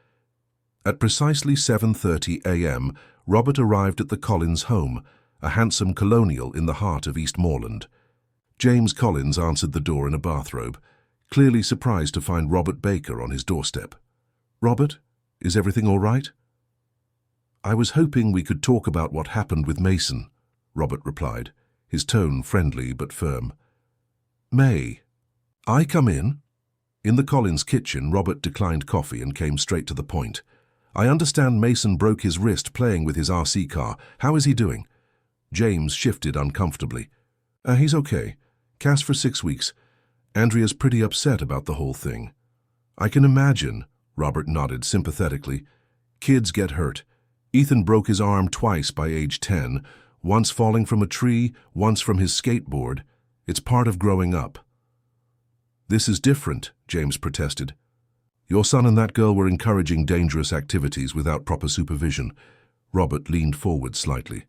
At precisely 7:30 a.m., Robert arrived at the Collins home, a handsome colonial in the heart of Eastmoreland. James Collins answered the door in a bathrobe, clearly surprised to find Robert Baker on his doorstep. "Robert, is everything all right?" "I was hoping we could talk about what happened with Mason," Robert replied, his tone friendly but firm. "May I come in?" In the Collins kitchen, Robert declined coffee and came straight to the point. "I understand Mason broke his wrist playing with his RC car. How is he doing?" James shifted uncomfortably. He's okay. Cast for 6 weeks. Andrea's pretty upset about the whole thing." "I can imagine," Robert nodded sympathetically. "Kids get hurt. Ethan broke his arm twice by age 10, once falling from a tree, once from his skateboard. It's part of growing up." "This is different," James protested. Your son and that girl were encouraging dangerous activities without proper supervision. Robert leaned forward slightly.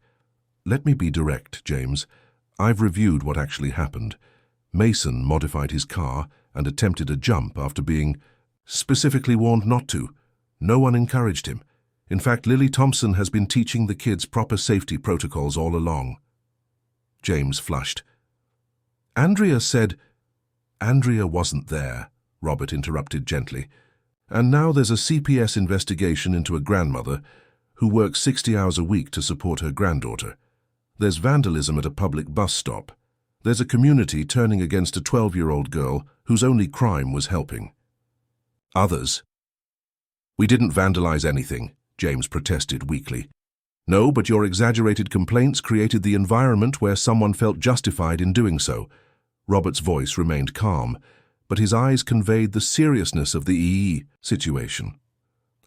Let me be direct, James. I've reviewed what actually happened. Mason modified his car and attempted a jump after being specifically warned not to. No one encouraged him. In fact, Lily Thompson has been teaching the kids proper safety protocols all along. James flushed. Andrea wasn't there, Robert interrupted gently. And now there's a CPS investigation into a grandmother who works 60 hours a week to support her granddaughter. There's vandalism at a public bus stop. There's a community turning against a 12-year-old girl whose only crime was helping. Others. We didn't vandalize anything, James protested weakly. No, but your exaggerated complaints created the environment where someone felt justified in doing so. Robert's voice remained calm, but his eyes conveyed the seriousness of the EE situation.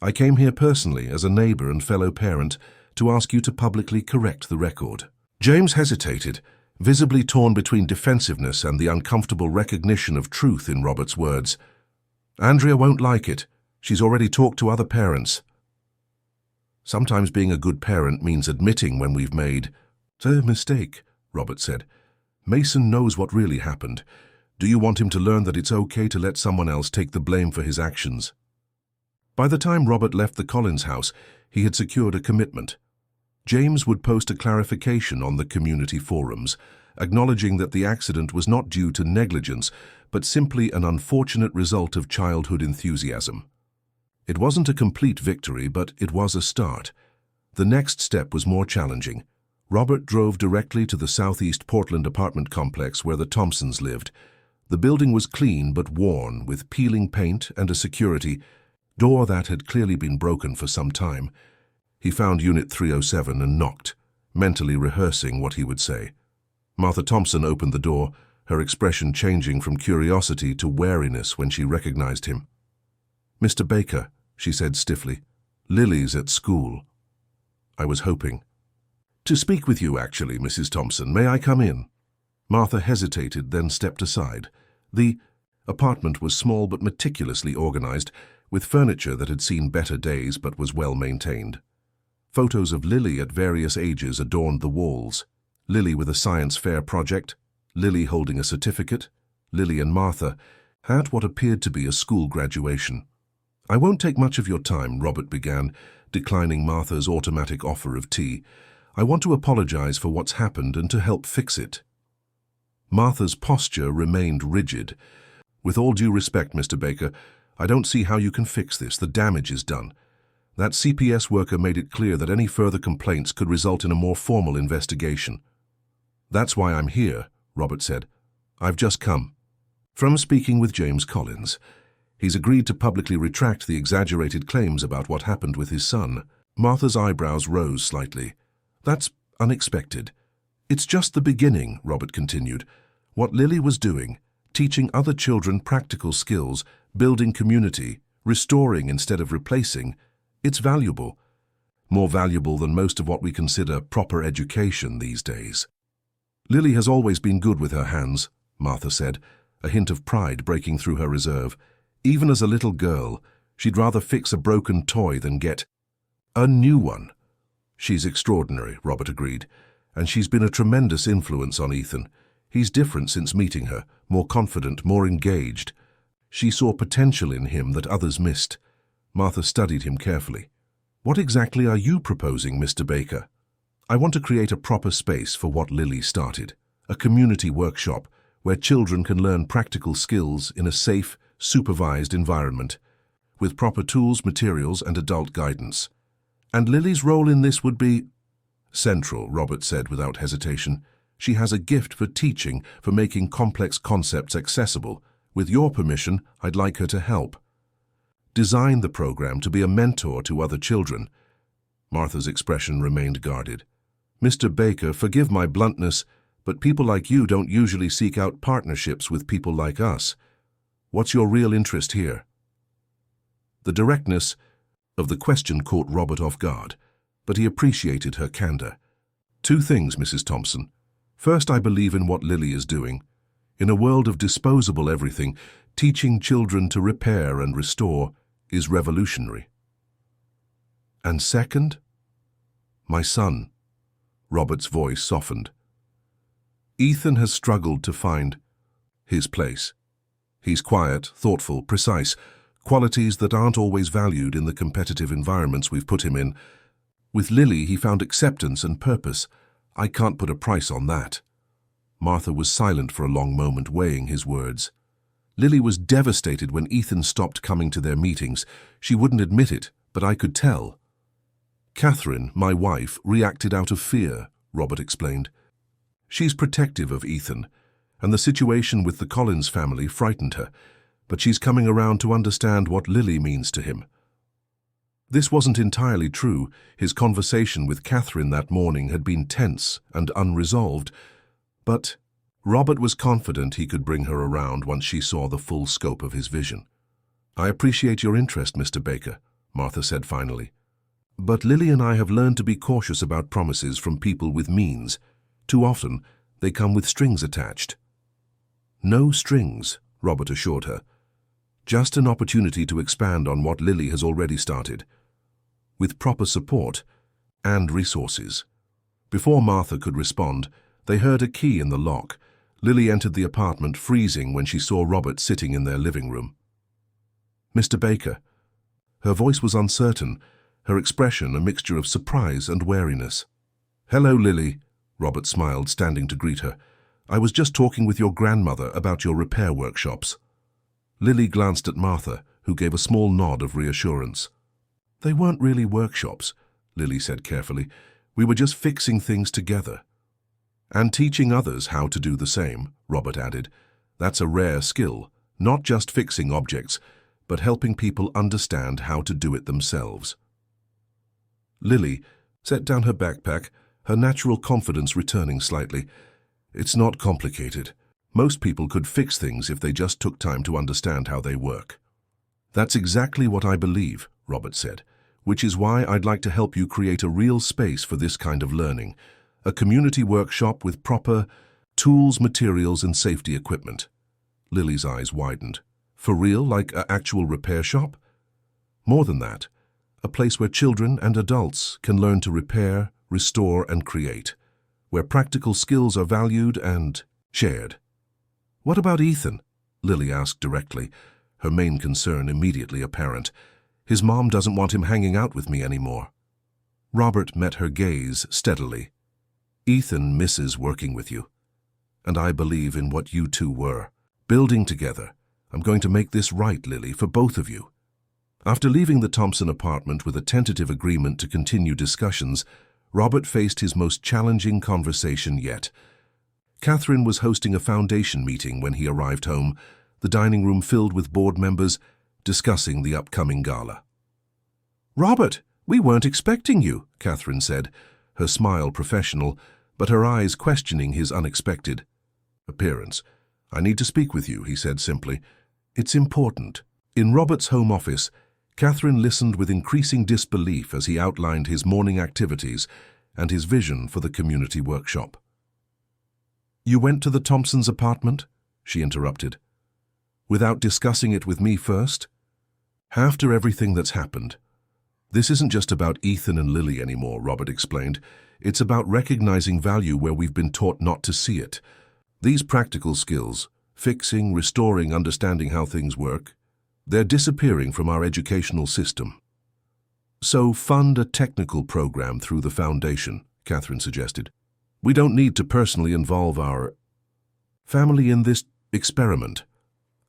I came here personally, as a neighbor and fellow parent, to ask you to publicly correct the record. James hesitated, visibly torn between defensiveness and the uncomfortable recognition of truth in Robert's words. Andrea won't like it. She's already talked to other parents. Sometimes being a good parent means admitting when we've made a mistake, Robert said. Mason knows what really happened. Do you want him to learn that it's okay to let someone else take the blame for his actions? By the time Robert left the Collins house, he had secured a commitment. James would post a clarification on the community forums, acknowledging that the accident was not due to negligence, but simply an unfortunate result of childhood enthusiasm. It wasn't a complete victory, but it was a start. The next step was more challenging. Robert drove directly to the Southeast Portland apartment complex where the Thompsons lived. The building was clean but worn, with peeling paint and a security door that had clearly been broken for some time. He found Unit 307 and knocked, mentally rehearsing what he would say. Martha Thompson opened the door, her expression changing from curiosity to wariness when she recognized him. Mr. Baker, she said stiffly, Lily's at school. I was hoping. To speak with you, actually, Mrs. Thompson. May I come in? Martha hesitated, then stepped aside. The apartment was small but meticulously organized, with furniture that had seen better days but was well maintained. Photos of Lily at various ages adorned the walls. Lily with a science fair project, Lily holding a certificate, Lily and Martha had what appeared to be a school graduation. I won't take much of your time, Robert began, declining Martha's automatic offer of tea. I want to apologize for what's happened and to help fix it. Martha's posture remained rigid. With all due respect, Mr. Baker, I don't see how you can fix this. The damage is done. That CPS worker made it clear that any further complaints could result in a more formal investigation. That's why I'm here, Robert said. I've just come from speaking with James Collins. He's agreed to publicly retract the exaggerated claims about what happened with his son. Martha's eyebrows rose slightly. That's unexpected. It's just the beginning, Robert continued. What Lily was doing, teaching other children practical skills, building community, restoring instead of replacing, it's valuable. More valuable than most of what we consider proper education these days. Lily has always been good with her hands, Martha said, a hint of pride breaking through her reserve. Even as a little girl, she'd rather fix a broken toy than get a new one. She's extraordinary, Robert agreed, and she's been a tremendous influence on Ethan. He's different since meeting her, more confident, more engaged. She saw potential in him that others missed. Martha studied him carefully. What exactly are you proposing, Mr. Baker? I want to create a proper space for what Lily started, a community workshop where children can learn practical skills in a safe, supervised environment, with proper tools, materials, and adult guidance. And Lily's role in this would be central, Robert said without hesitation. She has a gift for teaching, for making complex concepts accessible. With your permission, I'd like her to help. Design the program to be a mentor to other children. Martha's expression remained guarded. Mr. Baker, forgive my bluntness, but people like you don't usually seek out partnerships with people like us. What's your real interest here? The directness of the question caught Robert off guard, but he appreciated her candor. Two things, Mrs. Thompson. First, I believe in what Lily is doing. In a world of disposable everything, teaching children to repair and restore is revolutionary. And second? My son. Robert's voice softened. Ethan has struggled to find his place. He's quiet, thoughtful, precise, qualities that aren't always valued in the competitive environments we've put him in. With Lily, he found acceptance and purpose. I can't put a price on that. Martha was silent for a long moment, weighing his words. Lily was devastated when Ethan stopped coming to their meetings. She wouldn't admit it, but I could tell. Catherine, my wife, reacted out of fear, Robert explained. She's protective of Ethan, and the situation with the Collins family frightened her, but she's coming around to understand what Lily means to him. This wasn't entirely true. His conversation with Catherine that morning had been tense and unresolved, but Robert was confident he could bring her around once she saw the full scope of his vision. I appreciate your interest, Mr. Baker, Martha said finally. But Lily and I have learned to be cautious about promises from people with means. Too often, they come with strings attached. No strings, Robert assured her. Just an opportunity to expand on what Lily has already started, with proper support and resources. Before Martha could respond, they heard a key in the lock. Lily entered the apartment, freezing when she saw Robert sitting in their living room. Mr. Baker. Her voice was uncertain, her expression a mixture of surprise and wariness. Hello, Lily, Robert smiled, standing to greet her. I was just talking with your grandmother about your repair workshops. Lily glanced at Martha, who gave a small nod of reassurance. They weren't really workshops, Lily said carefully. We were just fixing things together. And teaching others how to do the same, Robert added. That's a rare skill, not just fixing objects, but helping people understand how to do it themselves. Lily set down her backpack, her natural confidence returning slightly. It's not complicated. Most people could fix things if they just took time to understand how they work. That's exactly what I believe, Robert said, which is why I'd like to help you create a real space for this kind of learning, a community workshop with proper tools, materials, and safety equipment. Lily's eyes widened. For real, like an actual repair shop? More than that, a place where children and adults can learn to repair, restore, and create, where practical skills are valued and shared. What about Ethan? Lily asked directly, her main concern immediately apparent. His mom doesn't want him hanging out with me anymore. Robert met her gaze steadily. Ethan misses working with you, and I believe in what you two were, building together. I'm going to make this right, Lily, for both of you. After leaving the Thompson apartment with a tentative agreement to continue discussions, Robert faced his most challenging conversation yet. Catherine was hosting a foundation meeting when he arrived home, the dining room filled with board members discussing the upcoming gala. Robert, we weren't expecting you, Catherine said, her smile professional, but her eyes questioning his unexpected appearance. I need to speak with you, he said simply. It's important. In Robert's home office, Catherine listened with increasing disbelief as he outlined his morning activities and his vision for the community workshop. You went to the Thompsons' apartment? She interrupted. Without discussing it with me first? After everything that's happened. This isn't just about Ethan and Lily anymore, Robert explained. It's about recognizing value where we've been taught not to see it. These practical skills, fixing, restoring, understanding how things work, they're disappearing from our educational system. So fund a technical program through the foundation, Catherine suggested. We don't need to personally involve our family in this experiment.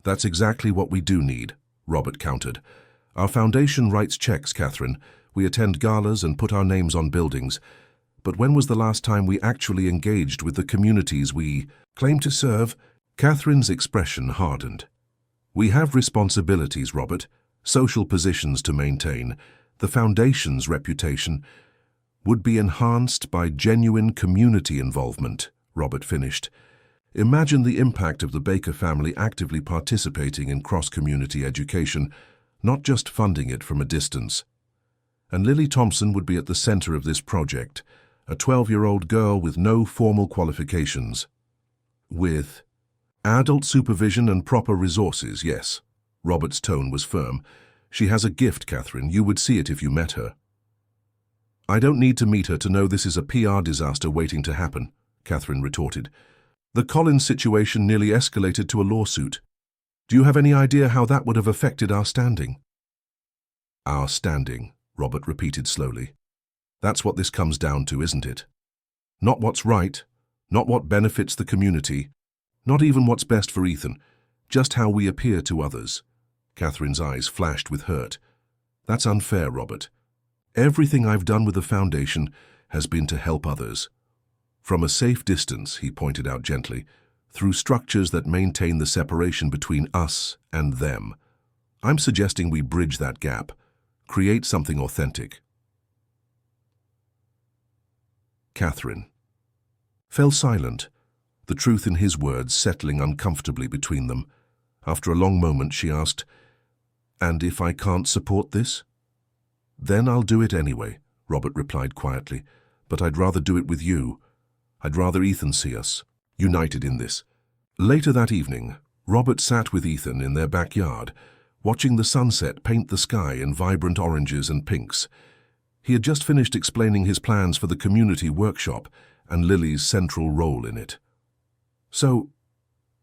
That's exactly what we do need, Robert countered. Our foundation writes checks, Catherine. We attend galas and put our names on buildings. But when was the last time we actually engaged with the communities we claim to serve? Catherine's expression hardened. We have responsibilities, Robert, social positions to maintain. The foundation's reputation would be enhanced by genuine community involvement, Robert finished. Imagine the impact of the Baker family actively participating in cross-community education, not just funding it from a distance. And Lily Thompson would be at the center of this project, a 12-year-old girl with no formal qualifications. With adult supervision and proper resources, yes. Robert's tone was firm. She has a gift, Catherine. You would see it if you met her. I don't need to meet her to know this is a PR disaster waiting to happen, Catherine retorted. The Collins situation nearly escalated to a lawsuit. Do you have any idea how that would have affected our standing? Our standing, Robert repeated slowly. That's what this comes down to, isn't it? Not what's right, not what benefits the community, not even what's best for Ethan, just how we appear to others. Catherine's eyes flashed with hurt. That's unfair, Robert. Everything I've done with the foundation has been to help others. From a safe distance, he pointed out gently, through structures that maintain the separation between us and them. I'm suggesting we bridge that gap, create something authentic. Catherine fell silent, the truth in his words settling uncomfortably between them. After a long moment, she asked, "And if I can't support this?" "Then I'll do it anyway," Robert replied quietly. "But I'd rather do it with you. I'd rather Ethan see us united in this." Later that evening, Robert sat with Ethan in their backyard, watching the sunset paint the sky in vibrant oranges and pinks. He had just finished explaining his plans for the community workshop and Lily's central role in it. "So,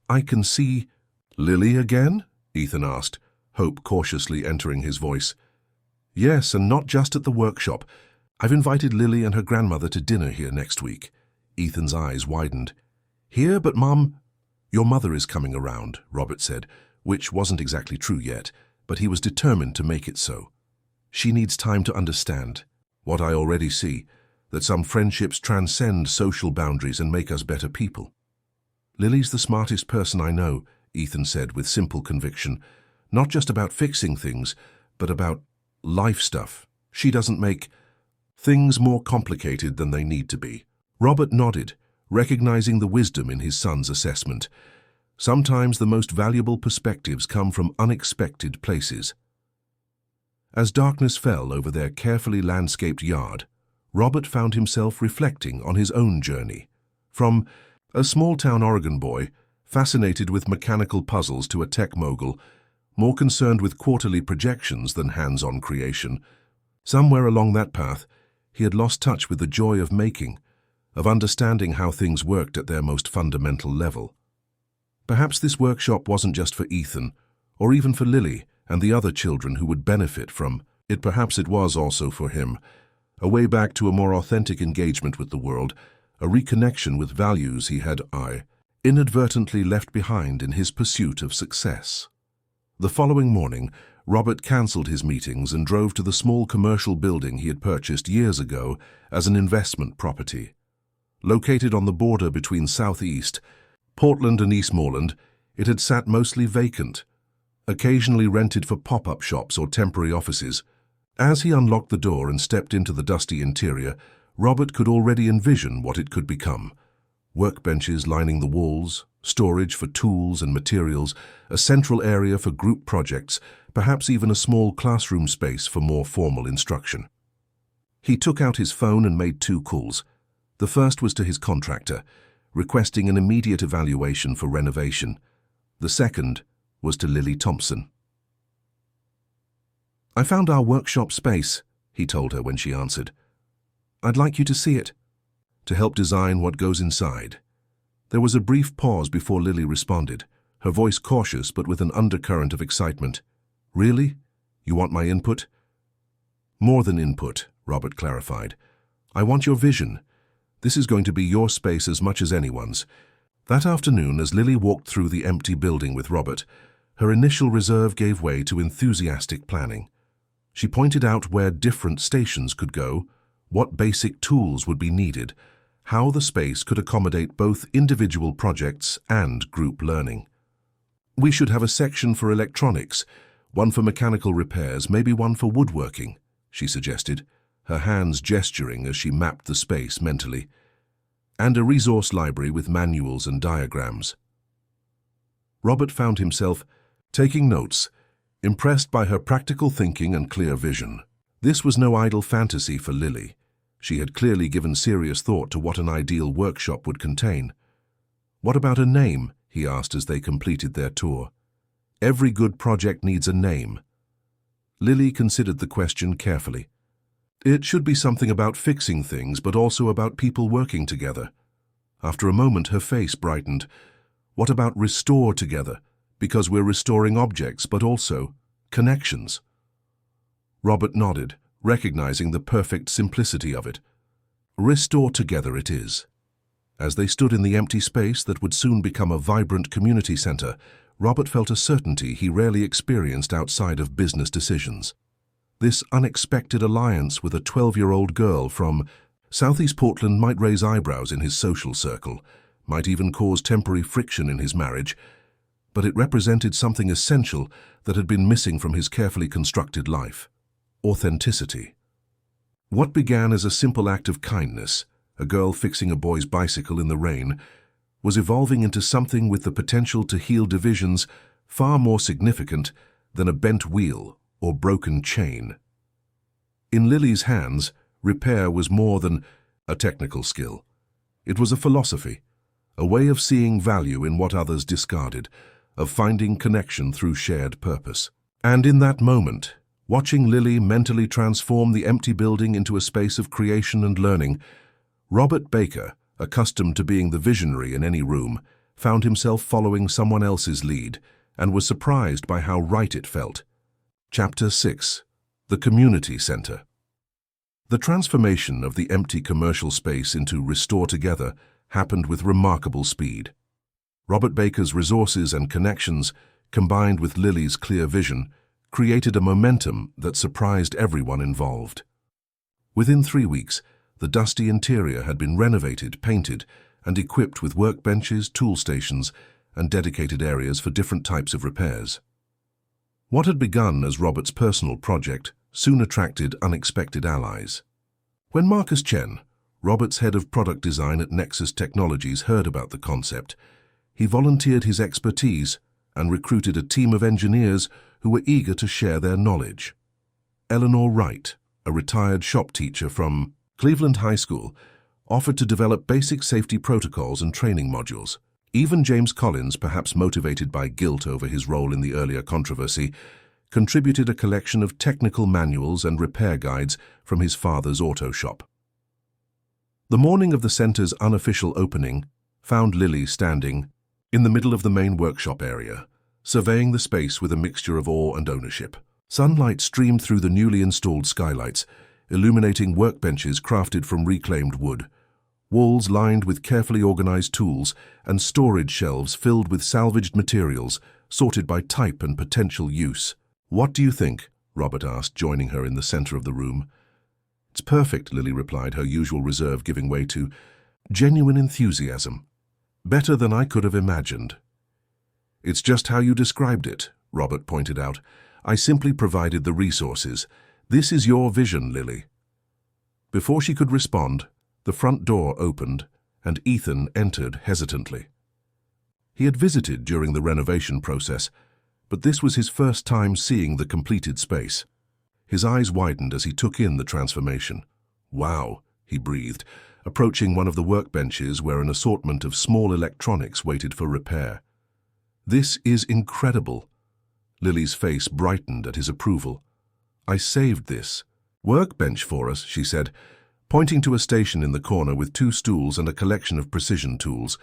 I can see Lily again?" Ethan asked, hope cautiously entering his voice. "Yes, and not just at the workshop. I've invited Lily and her grandmother to dinner here next week." Ethan's eyes widened. "Here, but Mum—" "Your mother is coming around," Robert said, which wasn't exactly true yet, but he was determined to make it so. "She needs time to understand what I already see, that some friendships transcend social boundaries and make us better people." "Lily's the smartest person I know," Ethan said with simple conviction. "Not just about fixing things, but about life stuff. She doesn't make things more complicated than they need to be." Robert nodded, recognizing the wisdom in his son's assessment. Sometimes the most valuable perspectives come from unexpected places. As darkness fell over their carefully landscaped yard, Robert found himself reflecting on his own journey. From a small-town Oregon boy, fascinated with mechanical puzzles, to a tech mogul, more concerned with quarterly projections than hands-on creation. Somewhere along that path, he had lost touch with the joy of making, of understanding how things worked at their most fundamental level. Perhaps this workshop wasn't just for Ethan, or even for Lily and the other children who would benefit from it. Perhaps it was also for him, a way back to a more authentic engagement with the world, a reconnection with values he had inadvertently left behind in his pursuit of success. The following morning, Robert cancelled his meetings and drove to the small commercial building he had purchased years ago as an investment property. Located on the border between Southeast Portland and Eastmoreland, it had sat mostly vacant, occasionally rented for pop-up shops or temporary offices. As he unlocked the door and stepped into the dusty interior, Robert could already envision what it could become. Workbenches lining the walls, storage for tools and materials, a central area for group projects, perhaps even a small classroom space for more formal instruction. He took out his phone and made 2 calls. The first was to his contractor, requesting an immediate evaluation for renovation. The second was to Lily Thompson. "I found our workshop space," he told her when she answered. "I'd like you to see it, to help design what goes inside." There was a brief pause before Lily responded, her voice cautious but with an undercurrent of excitement. "Really? You want my input?" "More than input," Robert clarified. "I want your vision. This is going to be your space as much as anyone's." That afternoon, as Lily walked through the empty building with Robert, her initial reserve gave way to enthusiastic planning. She pointed out where different stations could go, what basic tools would be needed, how the space could accommodate both individual projects and group learning. "We should have a section for electronics, one for mechanical repairs, maybe one for woodworking," she suggested, her hands gesturing as she mapped the space mentally. "And a resource library with manuals and diagrams." Robert found himself taking notes, impressed by her practical thinking and clear vision. This was no idle fantasy for Lily. She had clearly given serious thought to what an ideal workshop would contain. "What about a name?" he asked as they completed their tour. "Every good project needs a name." Lily considered the question carefully. It should be something about fixing things, but also about people working together. After a moment, her face brightened. What about restore together? Because we're restoring objects, but also connections. Robert nodded, recognizing the perfect simplicity of it. Restore together it is. As they stood in the empty space that would soon become a vibrant community center, Robert felt a certainty he rarely experienced outside of business decisions. This unexpected alliance with a 12-year-old girl from Southeast Portland might raise eyebrows in his social circle, might even cause temporary friction in his marriage, but it represented something essential that had been missing from his carefully constructed life: authenticity. What began as a simple act of kindness, a girl fixing a boy's bicycle in the rain, was evolving into something with the potential to heal divisions far more significant than a bent wheel or broken chain. In Lily's hands, repair was more than a technical skill. It was a philosophy, a way of seeing value in what others discarded, of finding connection through shared purpose. And in that moment, watching Lily mentally transform the empty building into a space of creation and learning, Robert Baker, accustomed to being the visionary in any room, found himself following someone else's lead and was surprised by how right it felt. Chapter 6. The Community Center. The transformation of the empty commercial space into Restore Together happened with remarkable speed. Robert Baker's resources and connections, combined with Lily's clear vision, created a momentum that surprised everyone involved. Within 3 weeks, the dusty interior had been renovated, painted, and equipped with workbenches, tool stations, and dedicated areas for different types of repairs. What had begun as Robert's personal project soon attracted unexpected allies. When Marcus Chen, Robert's head of product design at Nexus Technologies, heard about the concept, he volunteered his expertise and recruited a team of engineers who were eager to share their knowledge. Eleanor Wright, a retired shop teacher from Cleveland High School, offered to develop basic safety protocols and training modules. Even James Collins, perhaps motivated by guilt over his role in the earlier controversy, contributed a collection of technical manuals and repair guides from his father's auto shop. The morning of the center's unofficial opening found Lily standing in the middle of the main workshop area, surveying the space with a mixture of awe and ownership. Sunlight streamed through the newly installed skylights, illuminating workbenches crafted from reclaimed wood, walls lined with carefully organized tools, and storage shelves filled with salvaged materials, sorted by type and potential use. "What do you think?" Robert asked, joining her in the center of the room. "It's perfect," Lily replied, her usual reserve giving way to genuine enthusiasm. "Better than I could have imagined." "It's just how you described it," Robert pointed out. "I simply provided the resources. This is your vision, Lily." Before she could respond, the front door opened and Ethan entered hesitantly. He had visited during the renovation process, but this was his first time seeing the completed space. His eyes widened as he took in the transformation. "Wow," he breathed, approaching one of the workbenches where an assortment of small electronics waited for repair. "This is incredible." Lily's face brightened at his approval. "I saved this workbench for us," she said, pointing to a station in the corner with 2 stools and a collection of precision tools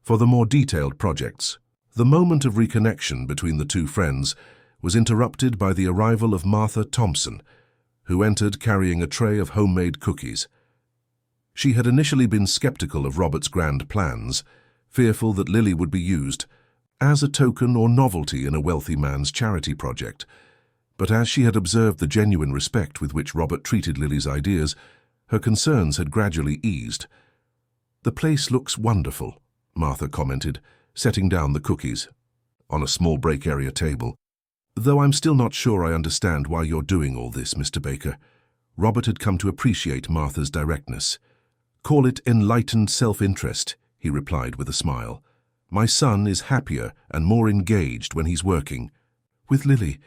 for the more detailed projects. The moment of reconnection between the two friends was interrupted by the arrival of Martha Thompson, who entered carrying a tray of homemade cookies. She had initially been skeptical of Robert's grand plans, fearful that Lily would be used as a token or novelty in a wealthy man's charity project. But as she had observed the genuine respect with which Robert treated Lily's ideas, her concerns had gradually eased. "The place looks wonderful," Martha commented, setting down the cookies on a small break area table. "Though I'm still not sure I understand why you're doing all this, Mr. Baker." Robert had come to appreciate Martha's directness. "Call it enlightened self-interest," he replied with a smile. "My son is happier and more engaged when he's working with Lily.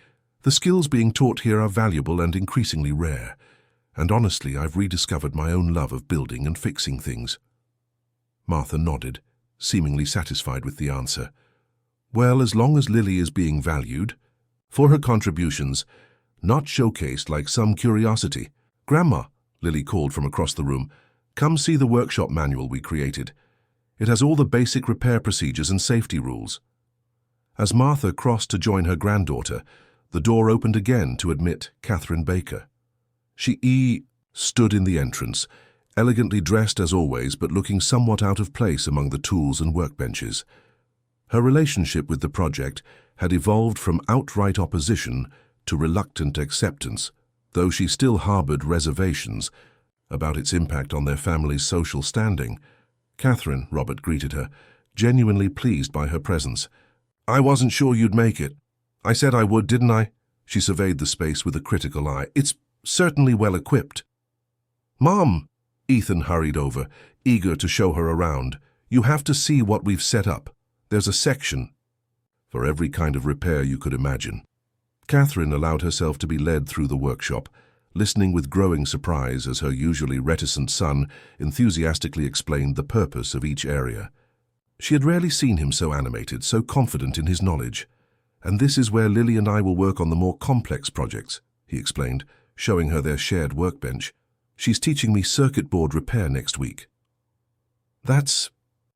The skills being taught here are valuable and increasingly rare, and honestly, I've rediscovered my own love of building and fixing things." Martha nodded, seemingly satisfied with the answer. "Well, as long as Lily is being valued for her contributions, not showcased like some curiosity. "Grandma," Lily called from across the room, "come see the workshop manual we created. It has all the basic repair procedures and safety rules." As Martha crossed to join her granddaughter, the door opened again to admit Catherine Baker. She stood in the entrance, elegantly dressed as always, but looking somewhat out of place among the tools and workbenches. Her relationship with the project had evolved from outright opposition to reluctant acceptance, though she still harbored reservations about its impact on their family's social standing. "Catherine," Robert greeted her, genuinely pleased by her presence. "I wasn't sure you'd make it. I said I would, didn't I?" She surveyed the space with a critical eye. "It's certainly well equipped." "Mom," Ethan hurried over, eager to show her around, "you have to see what we've set up. There's a section for every kind of repair you could imagine." Catherine allowed herself to be led through the workshop, listening with growing surprise as her usually reticent son enthusiastically explained the purpose of each area. She had rarely seen him so animated, so confident in his knowledge. "And this is where Lily and I will work on the more complex projects," he explained, showing her their shared workbench. "She's teaching me circuit board repair next week." "That's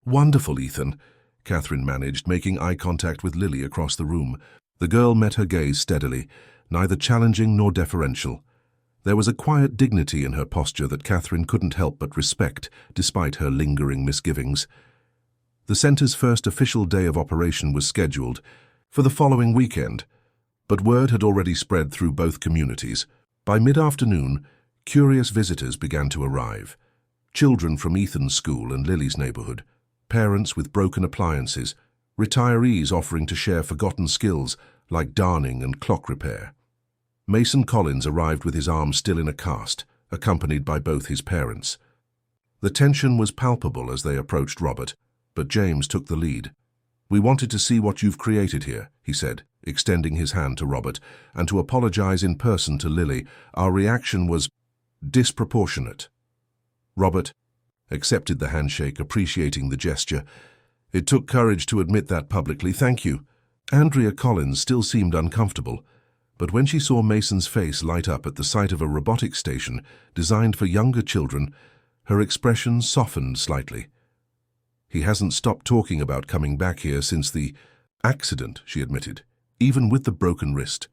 wonderful, Ethan," Catherine managed, making eye contact with Lily across the room. The girl met her gaze steadily, neither challenging nor deferential. There was a quiet dignity in her posture that Catherine couldn't help but respect, despite her lingering misgivings. The center's first official day of operation was scheduled for the following weekend, but word had already spread through both communities. By mid-afternoon, curious visitors began to arrive. Children from Ethan's school and Lily's neighborhood, parents with broken appliances, retirees offering to share forgotten skills like darning and clock repair. Mason Collins arrived with his arm still in a cast, accompanied by both his parents. The tension was palpable as they approached Robert, but James took the lead. "We wanted to see what you've created here," he said, extending his hand to Robert, "and to apologize in person to Lily. Our reaction was disproportionate." Robert accepted the handshake, appreciating the gesture. "It took courage to admit that publicly, thank you." Andrea Collins still seemed uncomfortable, but when she saw Mason's face light up at the sight of a robotics station designed for younger children, her expression softened slightly. "He hasn't stopped talking about coming back here since the accident," she admitted, "even with the broken wrist."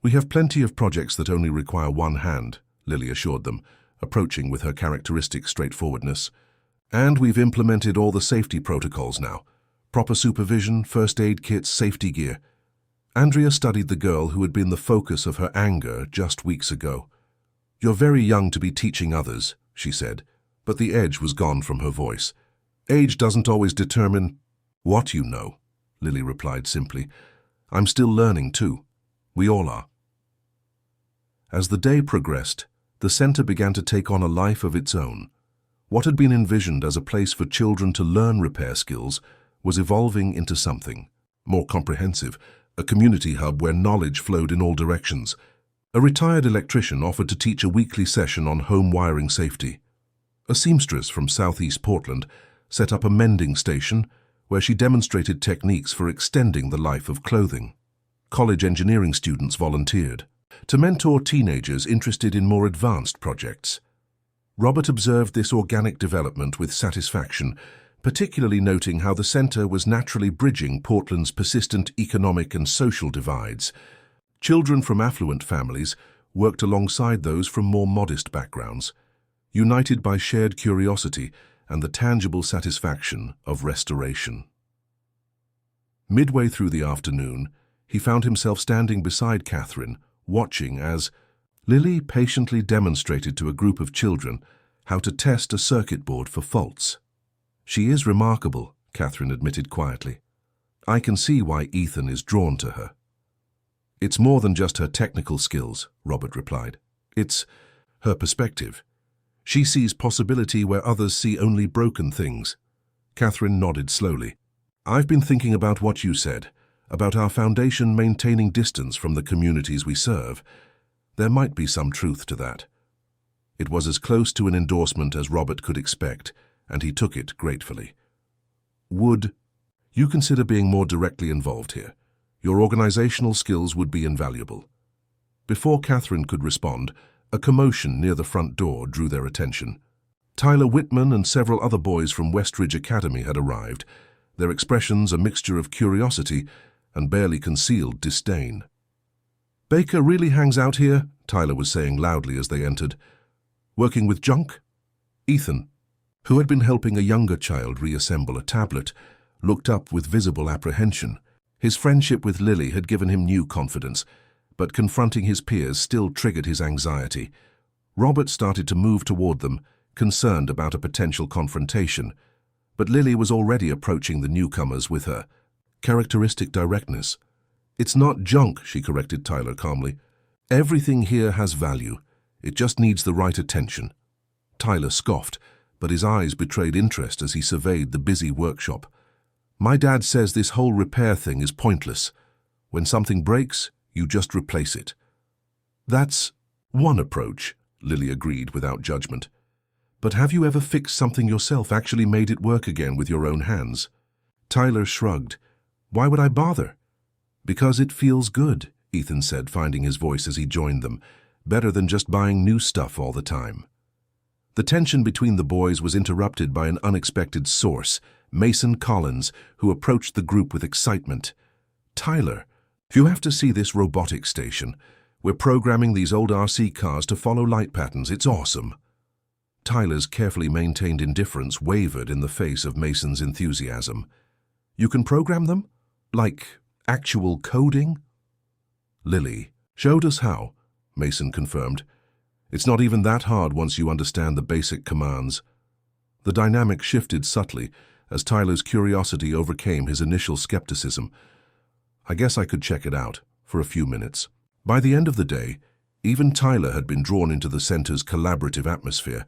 "We have plenty of projects that only require one hand," Lily assured them, approaching with her characteristic straightforwardness. "And we've implemented all the safety protocols now. Proper supervision, first aid kits, safety gear." Andrea studied the girl who had been the focus of her anger just weeks ago. "You're very young to be teaching others," she said, but the edge was gone from her voice. "Age doesn't always determine what you know," Lily replied simply. "I'm still learning too. We all are." As the day progressed, the center began to take on a life of its own. What had been envisioned as a place for children to learn repair skills was evolving into something more comprehensive, a community hub where knowledge flowed in all directions. A retired electrician offered to teach a weekly session on home wiring safety. A seamstress from southeast Portland set up a mending station where she demonstrated techniques for extending the life of clothing. College engineering students volunteered to mentor teenagers interested in more advanced projects. Robert observed this organic development with satisfaction, particularly noting how the center was naturally bridging Portland's persistent economic and social divides. Children from affluent families worked alongside those from more modest backgrounds, united by shared curiosity and the tangible satisfaction of restoration. Midway through the afternoon, he found himself standing beside Catherine, watching as Lily patiently demonstrated to a group of children how to test a circuit board for faults. "She is remarkable," Catherine admitted quietly. "I can see why Ethan is drawn to her." "It's more than just her technical skills," Robert replied. "It's her perspective. She sees possibility where others see only broken things." Catherine nodded slowly. "I've been thinking about what you said, about our foundation maintaining distance from the communities we serve. There might be some truth to that." It was as close to an endorsement as Robert could expect, and he took it gratefully. "Would you consider being more directly involved here? Your organizational skills would be invaluable." Before Catherine could respond, a commotion near the front door drew their attention. Tyler Whitman and several other boys from Westridge Academy had arrived, their expressions a mixture of curiosity and barely concealed disdain. "Baker really hangs out here," Tyler was saying loudly as they entered. "Working with junk?" Ethan, who had been helping a younger child reassemble a tablet, looked up with visible apprehension. His friendship with Lily had given him new confidence, but confronting his peers still triggered his anxiety. Robert started to move toward them, concerned about a potential confrontation, but Lily was already approaching the newcomers with her characteristic directness. "It's not junk," she corrected Tyler calmly. "Everything here has value. It just needs the right attention." Tyler scoffed, but his eyes betrayed interest as he surveyed the busy workshop. "My dad says this whole repair thing is pointless. When something breaks, you just replace it." "That's one approach," Lily agreed without judgment. "But have you ever fixed something yourself, actually made it work again with your own hands?" Tyler shrugged. "Why would I bother?" "Because it feels good," Ethan said, finding his voice as he joined them. "Better than just buying new stuff all the time." The tension between the boys was interrupted by an unexpected source, Mason Collins, who approached the group with excitement. "Tyler, you have to see this robotics station. We're programming these old RC cars to follow light patterns. It's awesome." Tyler's carefully maintained indifference wavered in the face of Mason's enthusiasm. "You can program them? Like actual coding?" Lily showed us how, Mason confirmed. "It's not even that hard once you understand the basic commands." The dynamic shifted subtly as Tyler's curiosity overcame his initial skepticism. "I guess I could check it out for a few minutes." By the end of the day, even Tyler had been drawn into the center's collaborative atmosphere,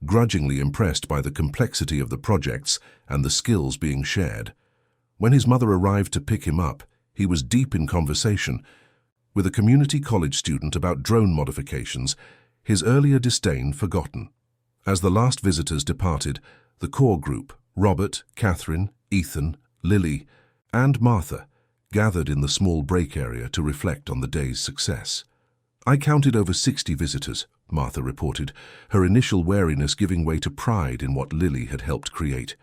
grudgingly impressed by the complexity of the projects and the skills being shared. When his mother arrived to pick him up, he was deep in conversation with a community college student about drone modifications, his earlier disdain forgotten. As the last visitors departed, the core group, Robert, Catherine, Ethan, Lily, and Martha, gathered in the small break area to reflect on the day's success. "I counted over 60 visitors," Martha reported, her initial wariness giving way to pride in what Lily had helped create,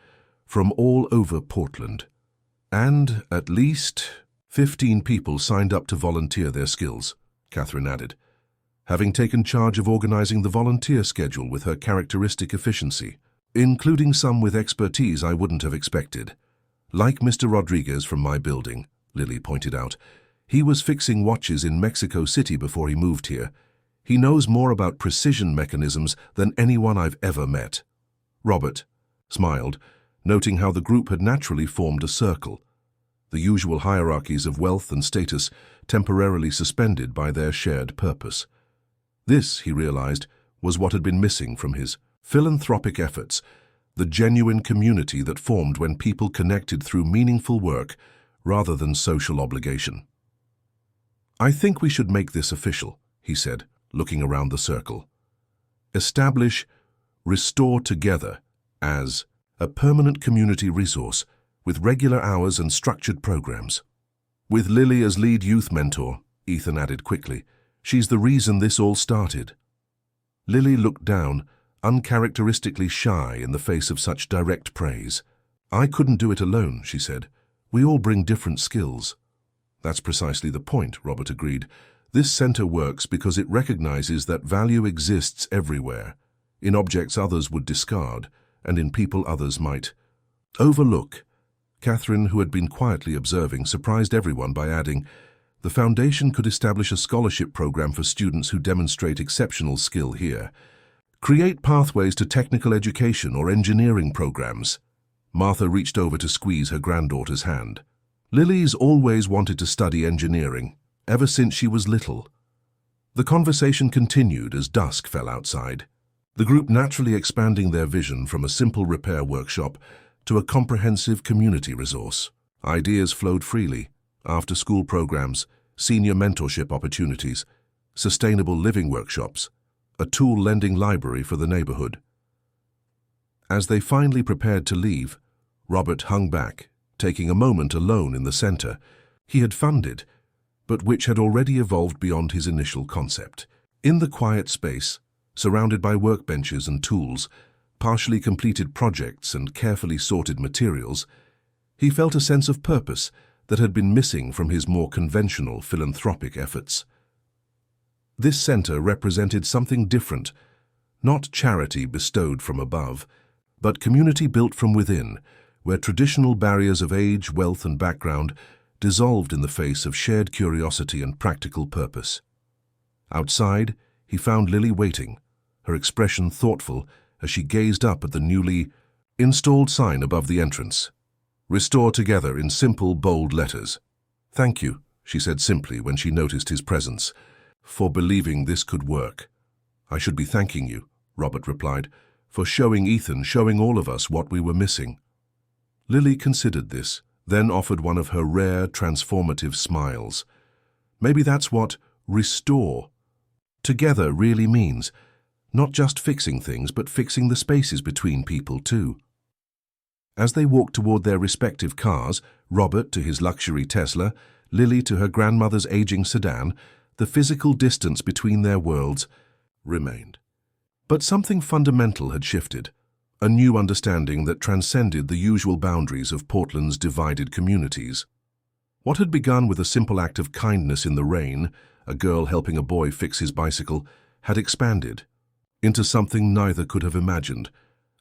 from all over Portland. "And at least 15 people signed up to volunteer their skills," Catherine added, having taken charge of organizing the volunteer schedule with her characteristic efficiency, including some with expertise I wouldn't have expected. "Like Mr. Rodriguez from my building," Lily pointed out. "He was fixing watches in Mexico City before he moved here. He knows more about precision mechanisms than anyone I've ever met." Robert smiled, noting how the group had naturally formed a circle, the usual hierarchies of wealth and status temporarily suspended by their shared purpose. This, he realized, was what had been missing from his philanthropic efforts, the genuine community that formed when people connected through meaningful work rather than social obligation. "I think we should make this official," he said, looking around the circle. "Establish Restore Together as a permanent community resource with regular hours and structured programs. With Lily as lead youth mentor," Ethan added quickly. "She's the reason this all started." Lily looked down, uncharacteristically shy in the face of such direct praise. "I couldn't do it alone," she said. "We all bring different skills." "That's precisely the point," Robert agreed. "This center works because it recognizes that value exists everywhere, in objects others would discard, and in people others might overlook." Catherine, who had been quietly observing, surprised everyone by adding, "The foundation could establish a scholarship program for students who demonstrate exceptional skill here. Create pathways to technical education or engineering programs." Martha reached over to squeeze her granddaughter's hand. "Lily's always wanted to study engineering, ever since she was little." The conversation continued as dusk fell outside, the group naturally expanding their vision from a simple repair workshop to a comprehensive community resource. Ideas flowed freely: after-school programs, senior mentorship opportunities, sustainable living workshops, a tool-lending library for the neighborhood. As they finally prepared to leave, Robert hung back, taking a moment alone in the center. He had funded, but which had already evolved beyond his initial concept. In the quiet space, surrounded by workbenches and tools, partially completed projects and carefully sorted materials, he felt a sense of purpose that had been missing from his more conventional philanthropic efforts. This center represented something different, not charity bestowed from above, but community built from within, where traditional barriers of age, wealth, and background dissolved in the face of shared curiosity and practical purpose. Outside, he found Lily waiting, her expression thoughtful as she gazed up at the newly installed sign above the entrance. "Restore Together" in simple, bold letters. "Thank you," she said simply when she noticed his presence, "for believing this could work." "I should be thanking you," Robert replied, "for showing Ethan, showing all of us what we were missing." Lily considered this, then offered one of her rare, transformative smiles. Maybe that's what "restore together" really means. Not just fixing things, but fixing the spaces between people too. As they walked toward their respective cars, Robert to his luxury Tesla, Lily to her grandmother's aging sedan, the physical distance between their worlds remained. But something fundamental had shifted, a new understanding that transcended the usual boundaries of Portland's divided communities. What had begun with a simple act of kindness in the rain, a girl helping a boy fix his bicycle, had expanded into something neither could have imagined,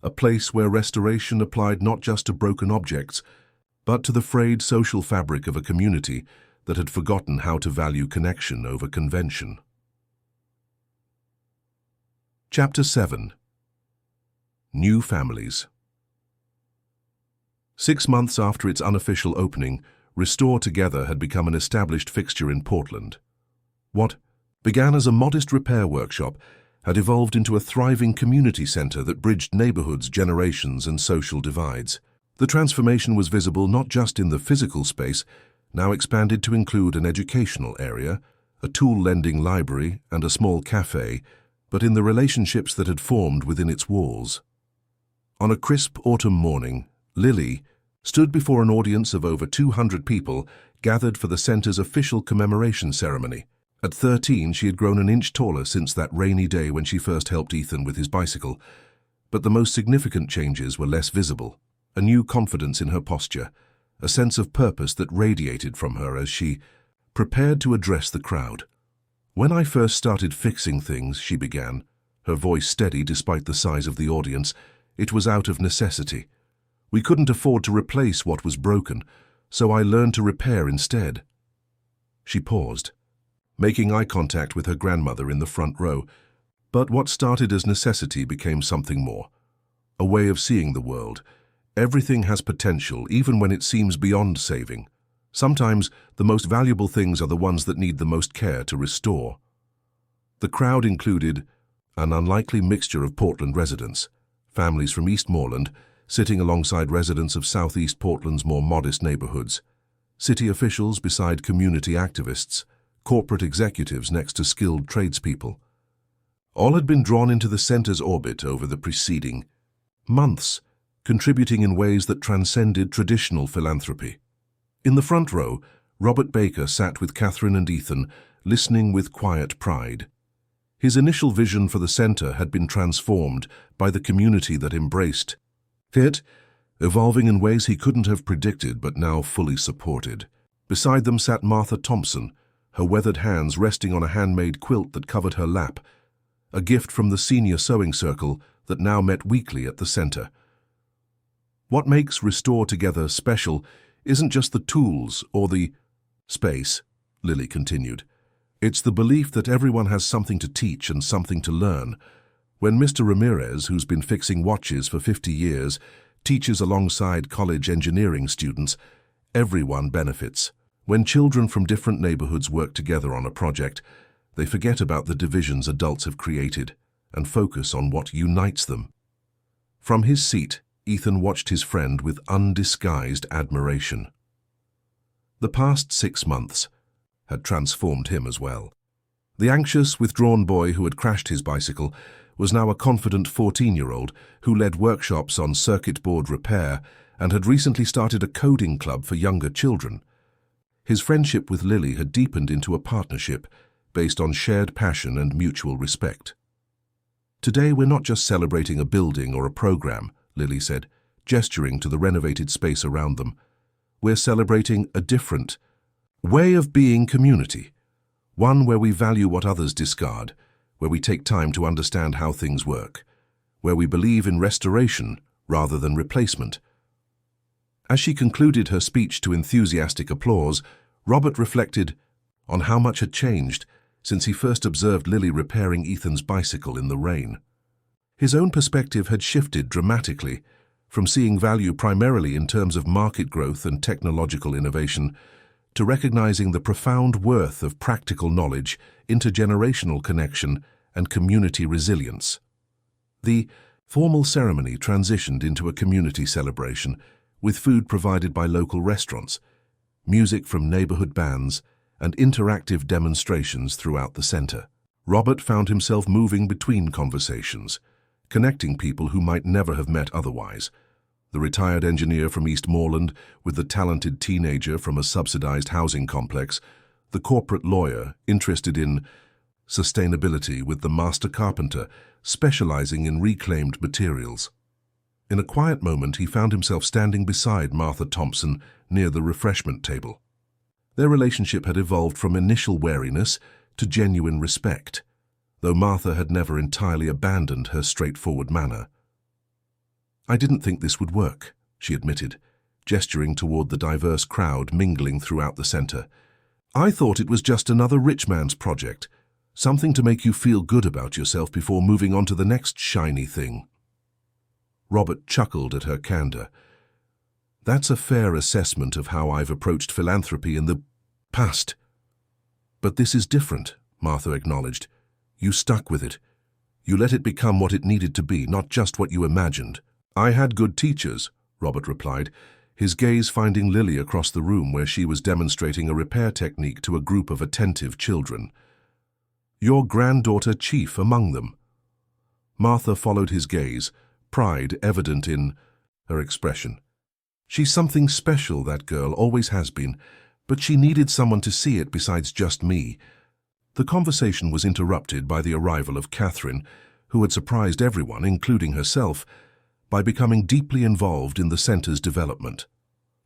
a place where restoration applied not just to broken objects, but to the frayed social fabric of a community that had forgotten how to value connection over convention. Chapter 7. New Families. 6 months after its unofficial opening, Restore Together had become an established fixture in Portland. What began as a modest repair workshop had evolved into a thriving community center that bridged neighborhoods, generations, and social divides. The transformation was visible not just in the physical space, now expanded to include an educational area, a tool-lending library, and a small cafe, but in the relationships that had formed within its walls. On a crisp autumn morning, Lily stood before an audience of over 200 people gathered for the center's official commemoration ceremony. At 13, she had grown an inch taller since that rainy day when she first helped Ethan with his bicycle, but the most significant changes were less visible. A new confidence in her posture, a sense of purpose that radiated from her as she prepared to address the crowd. "When I first started fixing things," she began, her voice steady despite the size of the audience, "it was out of necessity. We couldn't afford to replace what was broken, so I learned to repair instead." She paused, making eye contact with her grandmother in the front row. But what started as necessity became something more, a way of seeing the world. Everything has potential, even when it seems beyond saving. Sometimes the most valuable things are the ones that need the most care to restore. The crowd included an unlikely mixture of Portland residents, families from Eastmoreland sitting alongside residents of Southeast Portland's more modest neighborhoods, city officials beside community activists, corporate executives next to skilled tradespeople. All had been drawn into the center's orbit over the preceding months, contributing in ways that transcended traditional philanthropy. In the front row, Robert Baker sat with Catherine and Ethan, listening with quiet pride. His initial vision for the center had been transformed by the community that embraced it, evolving in ways he couldn't have predicted but now fully supported. Beside them sat Martha Thompson, her weathered hands resting on a handmade quilt that covered her lap, a gift from the senior sewing circle that now met weekly at the center. What makes Restore Together special isn't just the tools or the space, Lily continued. It's the belief that everyone has something to teach and something to learn. When Mr. Ramirez, who's been fixing watches for 50 years, teaches alongside college engineering students, everyone benefits. When children from different neighborhoods work together on a project, they forget about the divisions adults have created and focus on what unites them. From his seat, Ethan watched his friend with undisguised admiration. The past 6 months had transformed him as well. The anxious, withdrawn boy who had crashed his bicycle was now a confident 14-year-old who led workshops on circuit board repair and had recently started a coding club for younger children. His friendship with Lily had deepened into a partnership based on shared passion and mutual respect. "Today we're not just celebrating a building or a program," Lily said, gesturing to the renovated space around them. "We're celebrating a different way of being community, one where we value what others discard, where we take time to understand how things work, where we believe in restoration rather than replacement." As she concluded her speech to enthusiastic applause, Robert reflected on how much had changed since he first observed Lily repairing Ethan's bicycle in the rain. His own perspective had shifted dramatically, from seeing value primarily in terms of market growth and technological innovation to recognizing the profound worth of practical knowledge, intergenerational connection, and community resilience. The formal ceremony transitioned into a community celebration, with food provided by local restaurants, music from neighborhood bands, and interactive demonstrations throughout the center. Robert found himself moving between conversations, connecting people who might never have met otherwise. The retired engineer from Eastmoreland with the talented teenager from a subsidized housing complex, the corporate lawyer interested in sustainability with the master carpenter specializing in reclaimed materials. In a quiet moment, he found himself standing beside Martha Thompson near the refreshment table. Their relationship had evolved from initial wariness to genuine respect, though Martha had never entirely abandoned her straightforward manner. "I didn't think this would work," she admitted, gesturing toward the diverse crowd mingling throughout the center. "I thought it was just another rich man's project, something to make you feel good about yourself before moving on to the next shiny thing." Robert chuckled at her candor. "That's a fair assessment of how I've approached philanthropy in the past. But this is different," Martha acknowledged. "You stuck with it. You let it become what it needed to be, not just what you imagined." "I had good teachers," Robert replied, his gaze finding Lily across the room where she was demonstrating a repair technique to a group of attentive children. "Your granddaughter chief among them." Martha followed his gaze, pride evident in her expression. "She's something special, that girl, always has been, but she needed someone to see it besides just me." The conversation was interrupted by the arrival of Catherine, who had surprised everyone, including herself, by becoming deeply involved in the center's development.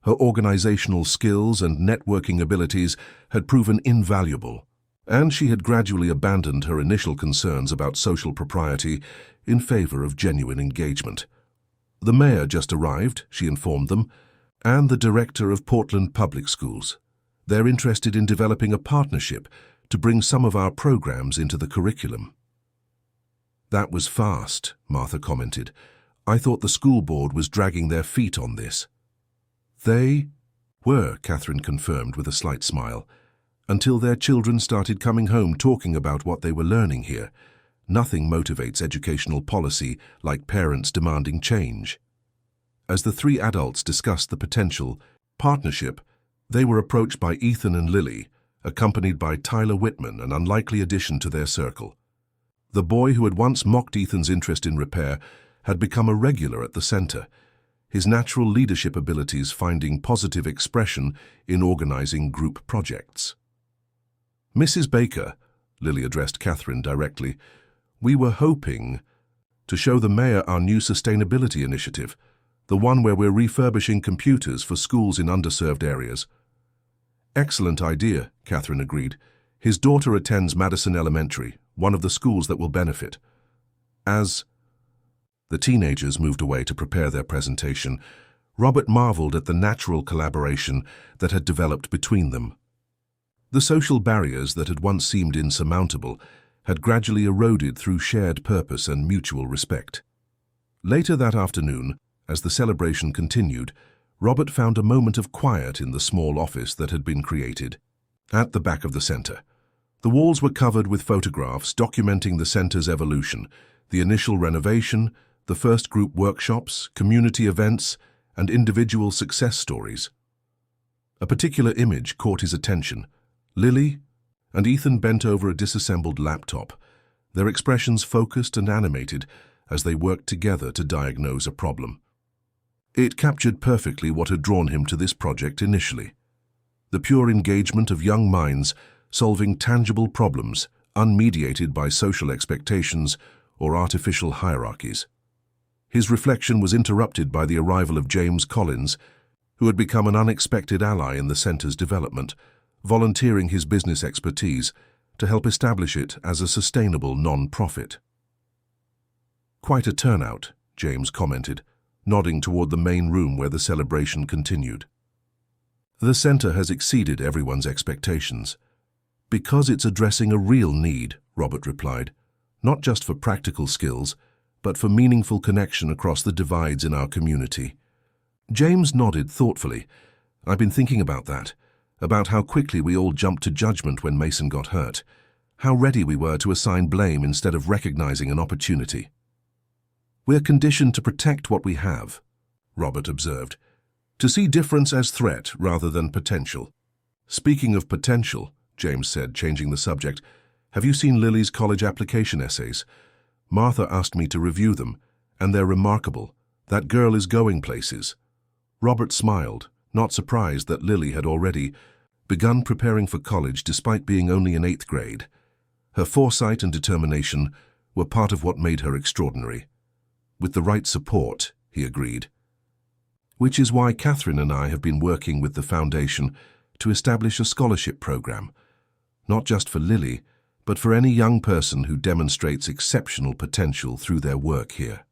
Her organizational skills and networking abilities had proven invaluable, and she had gradually abandoned her initial concerns about social propriety in favor of genuine engagement. "The mayor just arrived," she informed them, "and the director of Portland Public Schools. They're interested in developing a partnership to bring some of our programs into the curriculum." "That was fast," Martha commented. "I thought the school board was dragging their feet on this." "They were," Catherine confirmed with a slight smile, "until their children started coming home talking about what they were learning here. Nothing motivates educational policy like parents demanding change." As the three adults discussed the potential partnership, they were approached by Ethan and Lily, accompanied by Tyler Whitman, an unlikely addition to their circle. The boy who had once mocked Ethan's interest in repair had become a regular at the center, his natural leadership abilities finding positive expression in organizing group projects. "Mrs. Baker," Lily addressed Catherine directly, "we were hoping to show the mayor our new sustainability initiative, the one where we're refurbishing computers for schools in underserved areas." "Excellent idea," Catherine agreed. "His daughter attends Madison Elementary, one of the schools that will benefit." As the teenagers moved away to prepare their presentation, Robert marveled at the natural collaboration that had developed between them. The social barriers that had once seemed insurmountable had gradually eroded through shared purpose and mutual respect. Later that afternoon, as the celebration continued, Robert found a moment of quiet in the small office that had been created at the back of the center. The walls were covered with photographs documenting the center's evolution, the initial renovation, the first group workshops, community events, and individual success stories. A particular image caught his attention. Lily and Ethan bent over a disassembled laptop, their expressions focused and animated as they worked together to diagnose a problem. It captured perfectly what had drawn him to this project initially. the pure engagement of young minds solving tangible problems, unmediated by social expectations or artificial hierarchies. His reflection was interrupted by the arrival of James Collins, who had become an unexpected ally in the centre's development, volunteering his business expertise to help establish it as a sustainable non-profit. "Quite a turnout," James commented, nodding toward the main room where the celebration continued. "The centre has exceeded everyone's expectations." "Because it's addressing a real need," Robert replied, "not just for practical skills, but for meaningful connection across the divides in our community." James nodded thoughtfully. "I've been thinking about that, about how quickly we all jumped to judgment when Mason got hurt, how ready we were to assign blame instead of recognizing an opportunity." "We're conditioned to protect what we have," Robert observed, "to see difference as threat rather than potential." "Speaking of potential," James said, changing the subject, "have you seen Lily's college application essays? Martha asked me to review them, and they're remarkable. That girl is going places." Robert smiled, not surprised that Lily had already begun preparing for college despite being only in 8th grade. Her foresight and determination were part of what made her extraordinary. "With the right support," he agreed. "Which is why Catherine and I have been working with the Foundation to establish a scholarship program, not just for Lily, but for any young person who demonstrates exceptional potential through their work here."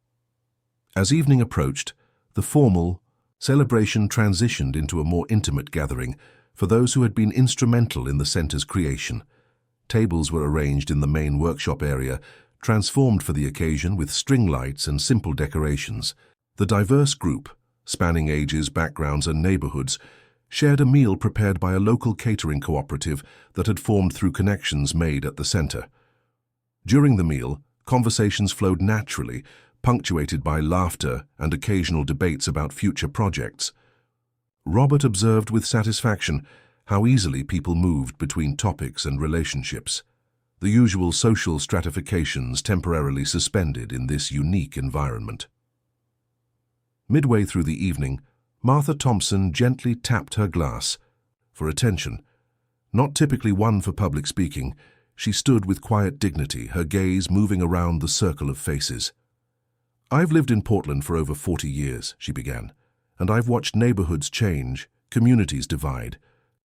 As evening approached, the formal celebration transitioned into a more intimate gathering for those who had been instrumental in the centre's creation. Tables were arranged in the main workshop area, transformed for the occasion with string lights and simple decorations. The diverse group, spanning ages, backgrounds, and neighborhoods, shared a meal prepared by a local catering cooperative that had formed through connections made at the center. During the meal, conversations flowed naturally, punctuated by laughter and occasional debates about future projects. Robert observed with satisfaction how easily people moved between topics and relationships, the usual social stratifications temporarily suspended in this unique environment. Midway through the evening, Martha Thompson gently tapped her glass for attention. Not typically one for public speaking, she stood with quiet dignity, her gaze moving around the circle of faces. "I've lived in Portland for over 40 years, she began, "and I've watched neighborhoods change, communities divide,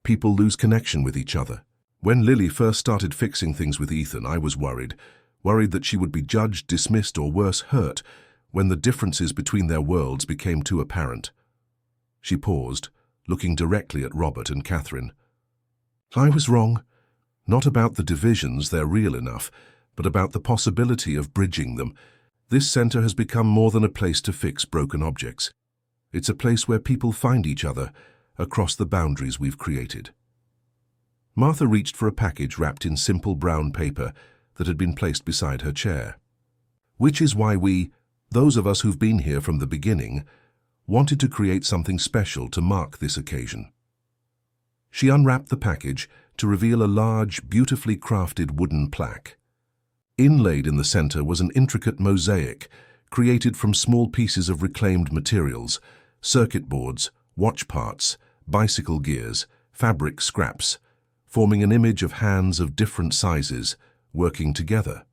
people lose connection with each other. When Lily first started fixing things with Ethan, I was worried that she would be judged, dismissed, or worse, hurt when the differences between their worlds became too apparent." She paused, looking directly at Robert and Catherine. "I was wrong. Not about the divisions, they're real enough, but about the possibility of bridging them. This center has become more than a place to fix broken objects. It's a place where people find each other across the boundaries we've created." Martha reached for a package wrapped in simple brown paper that had been placed beside her chair. "Which is why we, those of us who've been here from the beginning, wanted to create something special to mark this occasion." She unwrapped the package to reveal a large, beautifully crafted wooden plaque. Inlaid in the center was an intricate mosaic created from small pieces of reclaimed materials, circuit boards, watch parts, bicycle gears, fabric scraps, forming an image of hands of different sizes working together.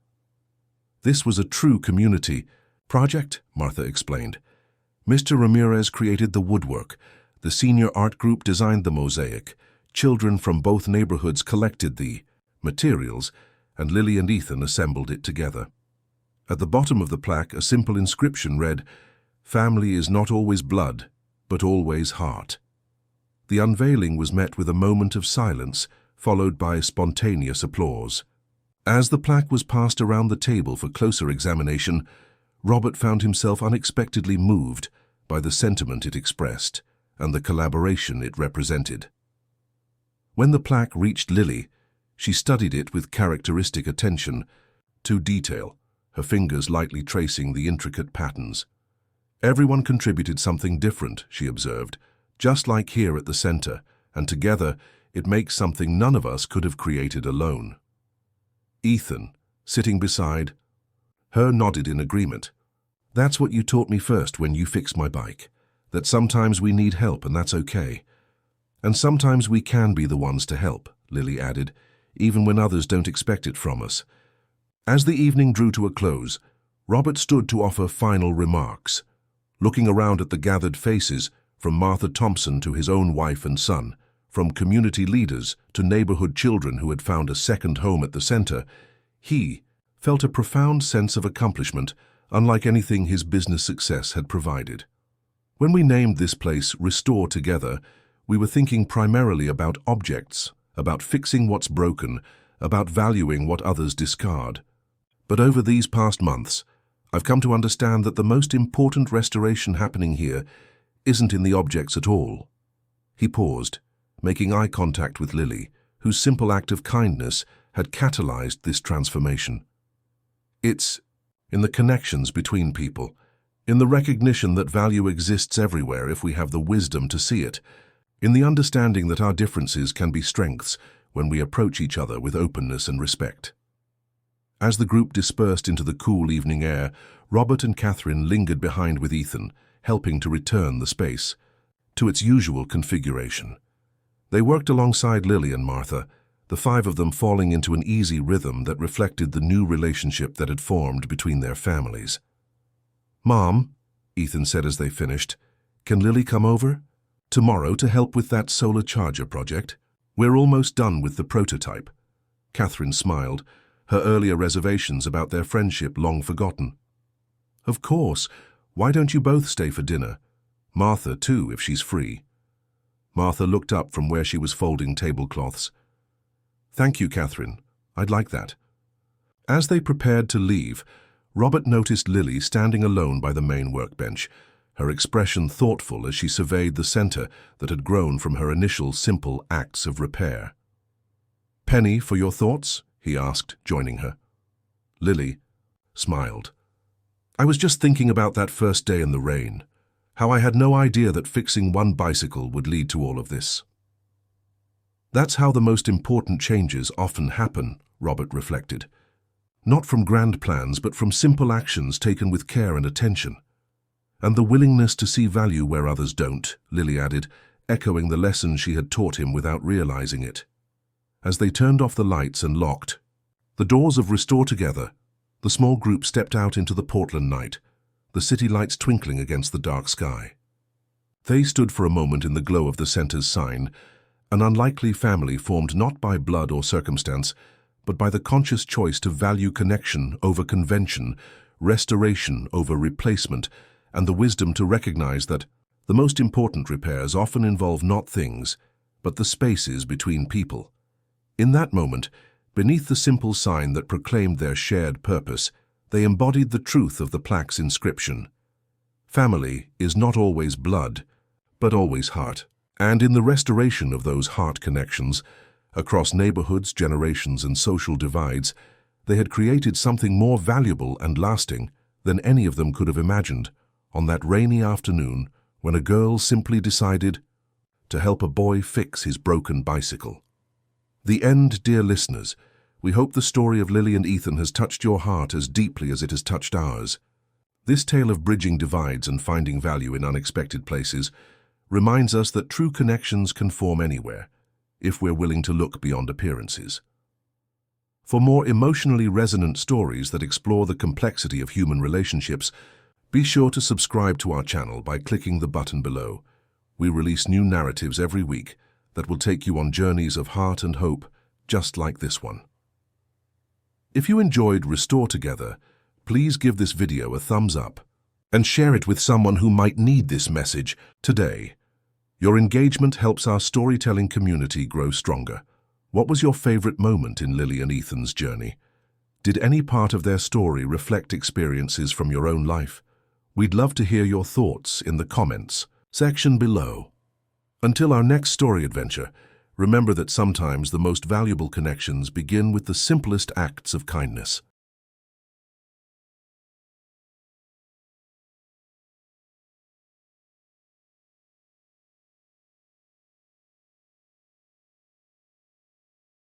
"This was a true community project," Martha explained. "Mr. Ramirez created the woodwork, the senior art group designed the mosaic, children from both neighborhoods collected the materials, and Lily and Ethan assembled it together." At the bottom of the plaque, a simple inscription read, "Family is not always blood, but always heart." The unveiling was met with a moment of silence, followed by spontaneous applause. As the plaque was passed around the table for closer examination, Robert found himself unexpectedly moved by the sentiment it expressed and the collaboration it represented. When the plaque reached Lily, she studied it with characteristic attention to detail, her fingers lightly tracing the intricate patterns. "Everyone contributed something different," she observed, "just like here at the center, and together it makes something none of us could have created alone." Ethan, sitting beside her, nodded in agreement. "That's what you taught me first when you fixed my bike, that sometimes we need help and that's okay. And sometimes we can be the ones to help, Lily added, even when others don't expect it from us. As the evening drew to a close, Robert stood to offer final remarks. Looking around at the gathered faces, from Martha Thompson to his own wife and son, from community leaders to neighborhood children who had found a second home at the center, he felt a profound sense of accomplishment, unlike anything his business success had provided. When we named this place Restore Together, we were thinking primarily about objects, about fixing what's broken, about valuing what others discard. But over these past months, I've come to understand that the most important restoration happening here isn't in the objects at all. He paused, making eye contact with Lily, whose simple act of kindness had catalyzed this transformation. It's in the connections between people, in the recognition that value exists everywhere if we have the wisdom to see it, in the understanding that our differences can be strengths when we approach each other with openness and respect. As the group dispersed into the cool evening air, Robert and Catherine lingered behind with Ethan, helping to return the space to its usual configuration. They worked alongside Lily and Martha, the five of them falling into an easy rhythm that reflected the new relationship that had formed between their families. "Mom," Ethan said as they finished, "can Lily come over tomorrow to help with that solar charger project? We're almost done with the prototype." Catherine smiled, her earlier reservations about their friendship long forgotten. "Of course. Why don't you both stay for dinner? Martha, too, if she's free." Martha looked up from where she was folding tablecloths. "Thank you, Catherine. I'd like that." As they prepared to leave, Robert noticed Lily standing alone by the main workbench, her expression thoughtful as she surveyed the center that had grown from her initial simple acts of repair. "Penny, for your thoughts?" he asked, joining her. Lily smiled. "I was just thinking about that first day in the rain, how I had no idea that fixing one bicycle would lead to all of this." That's how the most important changes often happen, Robert reflected. Not from grand plans, but from simple actions taken with care and attention. "And the willingness to see value where others don't," Lily added, echoing the lesson she had taught him without realizing it. As they turned off the lights and locked the doors of Restore Together, the small group stepped out into the Portland night, the city lights twinkling against the dark sky. They stood for a moment in the glow of the center's sign, an unlikely family formed not by blood or circumstance, but by the conscious choice to value connection over convention, restoration over replacement, and the wisdom to recognize that the most important repairs often involve not things, but the spaces between people. In that moment, beneath the simple sign that proclaimed their shared purpose, they embodied the truth of the plaque's inscription. Family is not always blood, but always heart. And in the restoration of those heart connections, across neighborhoods, generations, and social divides, they had created something more valuable and lasting than any of them could have imagined on that rainy afternoon when a girl simply decided to help a boy fix his broken bicycle. The end, dear listeners. We hope the story of Lily and Ethan has touched your heart as deeply as it has touched ours. This tale of bridging divides and finding value in unexpected places reminds us that true connections can form anywhere, if we're willing to look beyond appearances. For more emotionally resonant stories that explore the complexity of human relationships, be sure to subscribe to our channel by clicking the button below. We release new narratives every week that will take you on journeys of heart and hope, just like this one. If you enjoyed Restore Together, please give this video a thumbs up and share it with someone who might need this message today. Your engagement helps our storytelling community grow stronger. What was your favorite moment in Lily and Ethan's journey? Did any part of their story reflect experiences from your own life? We'd love to hear your thoughts in the comments section below. Until our next story adventure, remember that sometimes the most valuable connections begin with the simplest acts of kindness.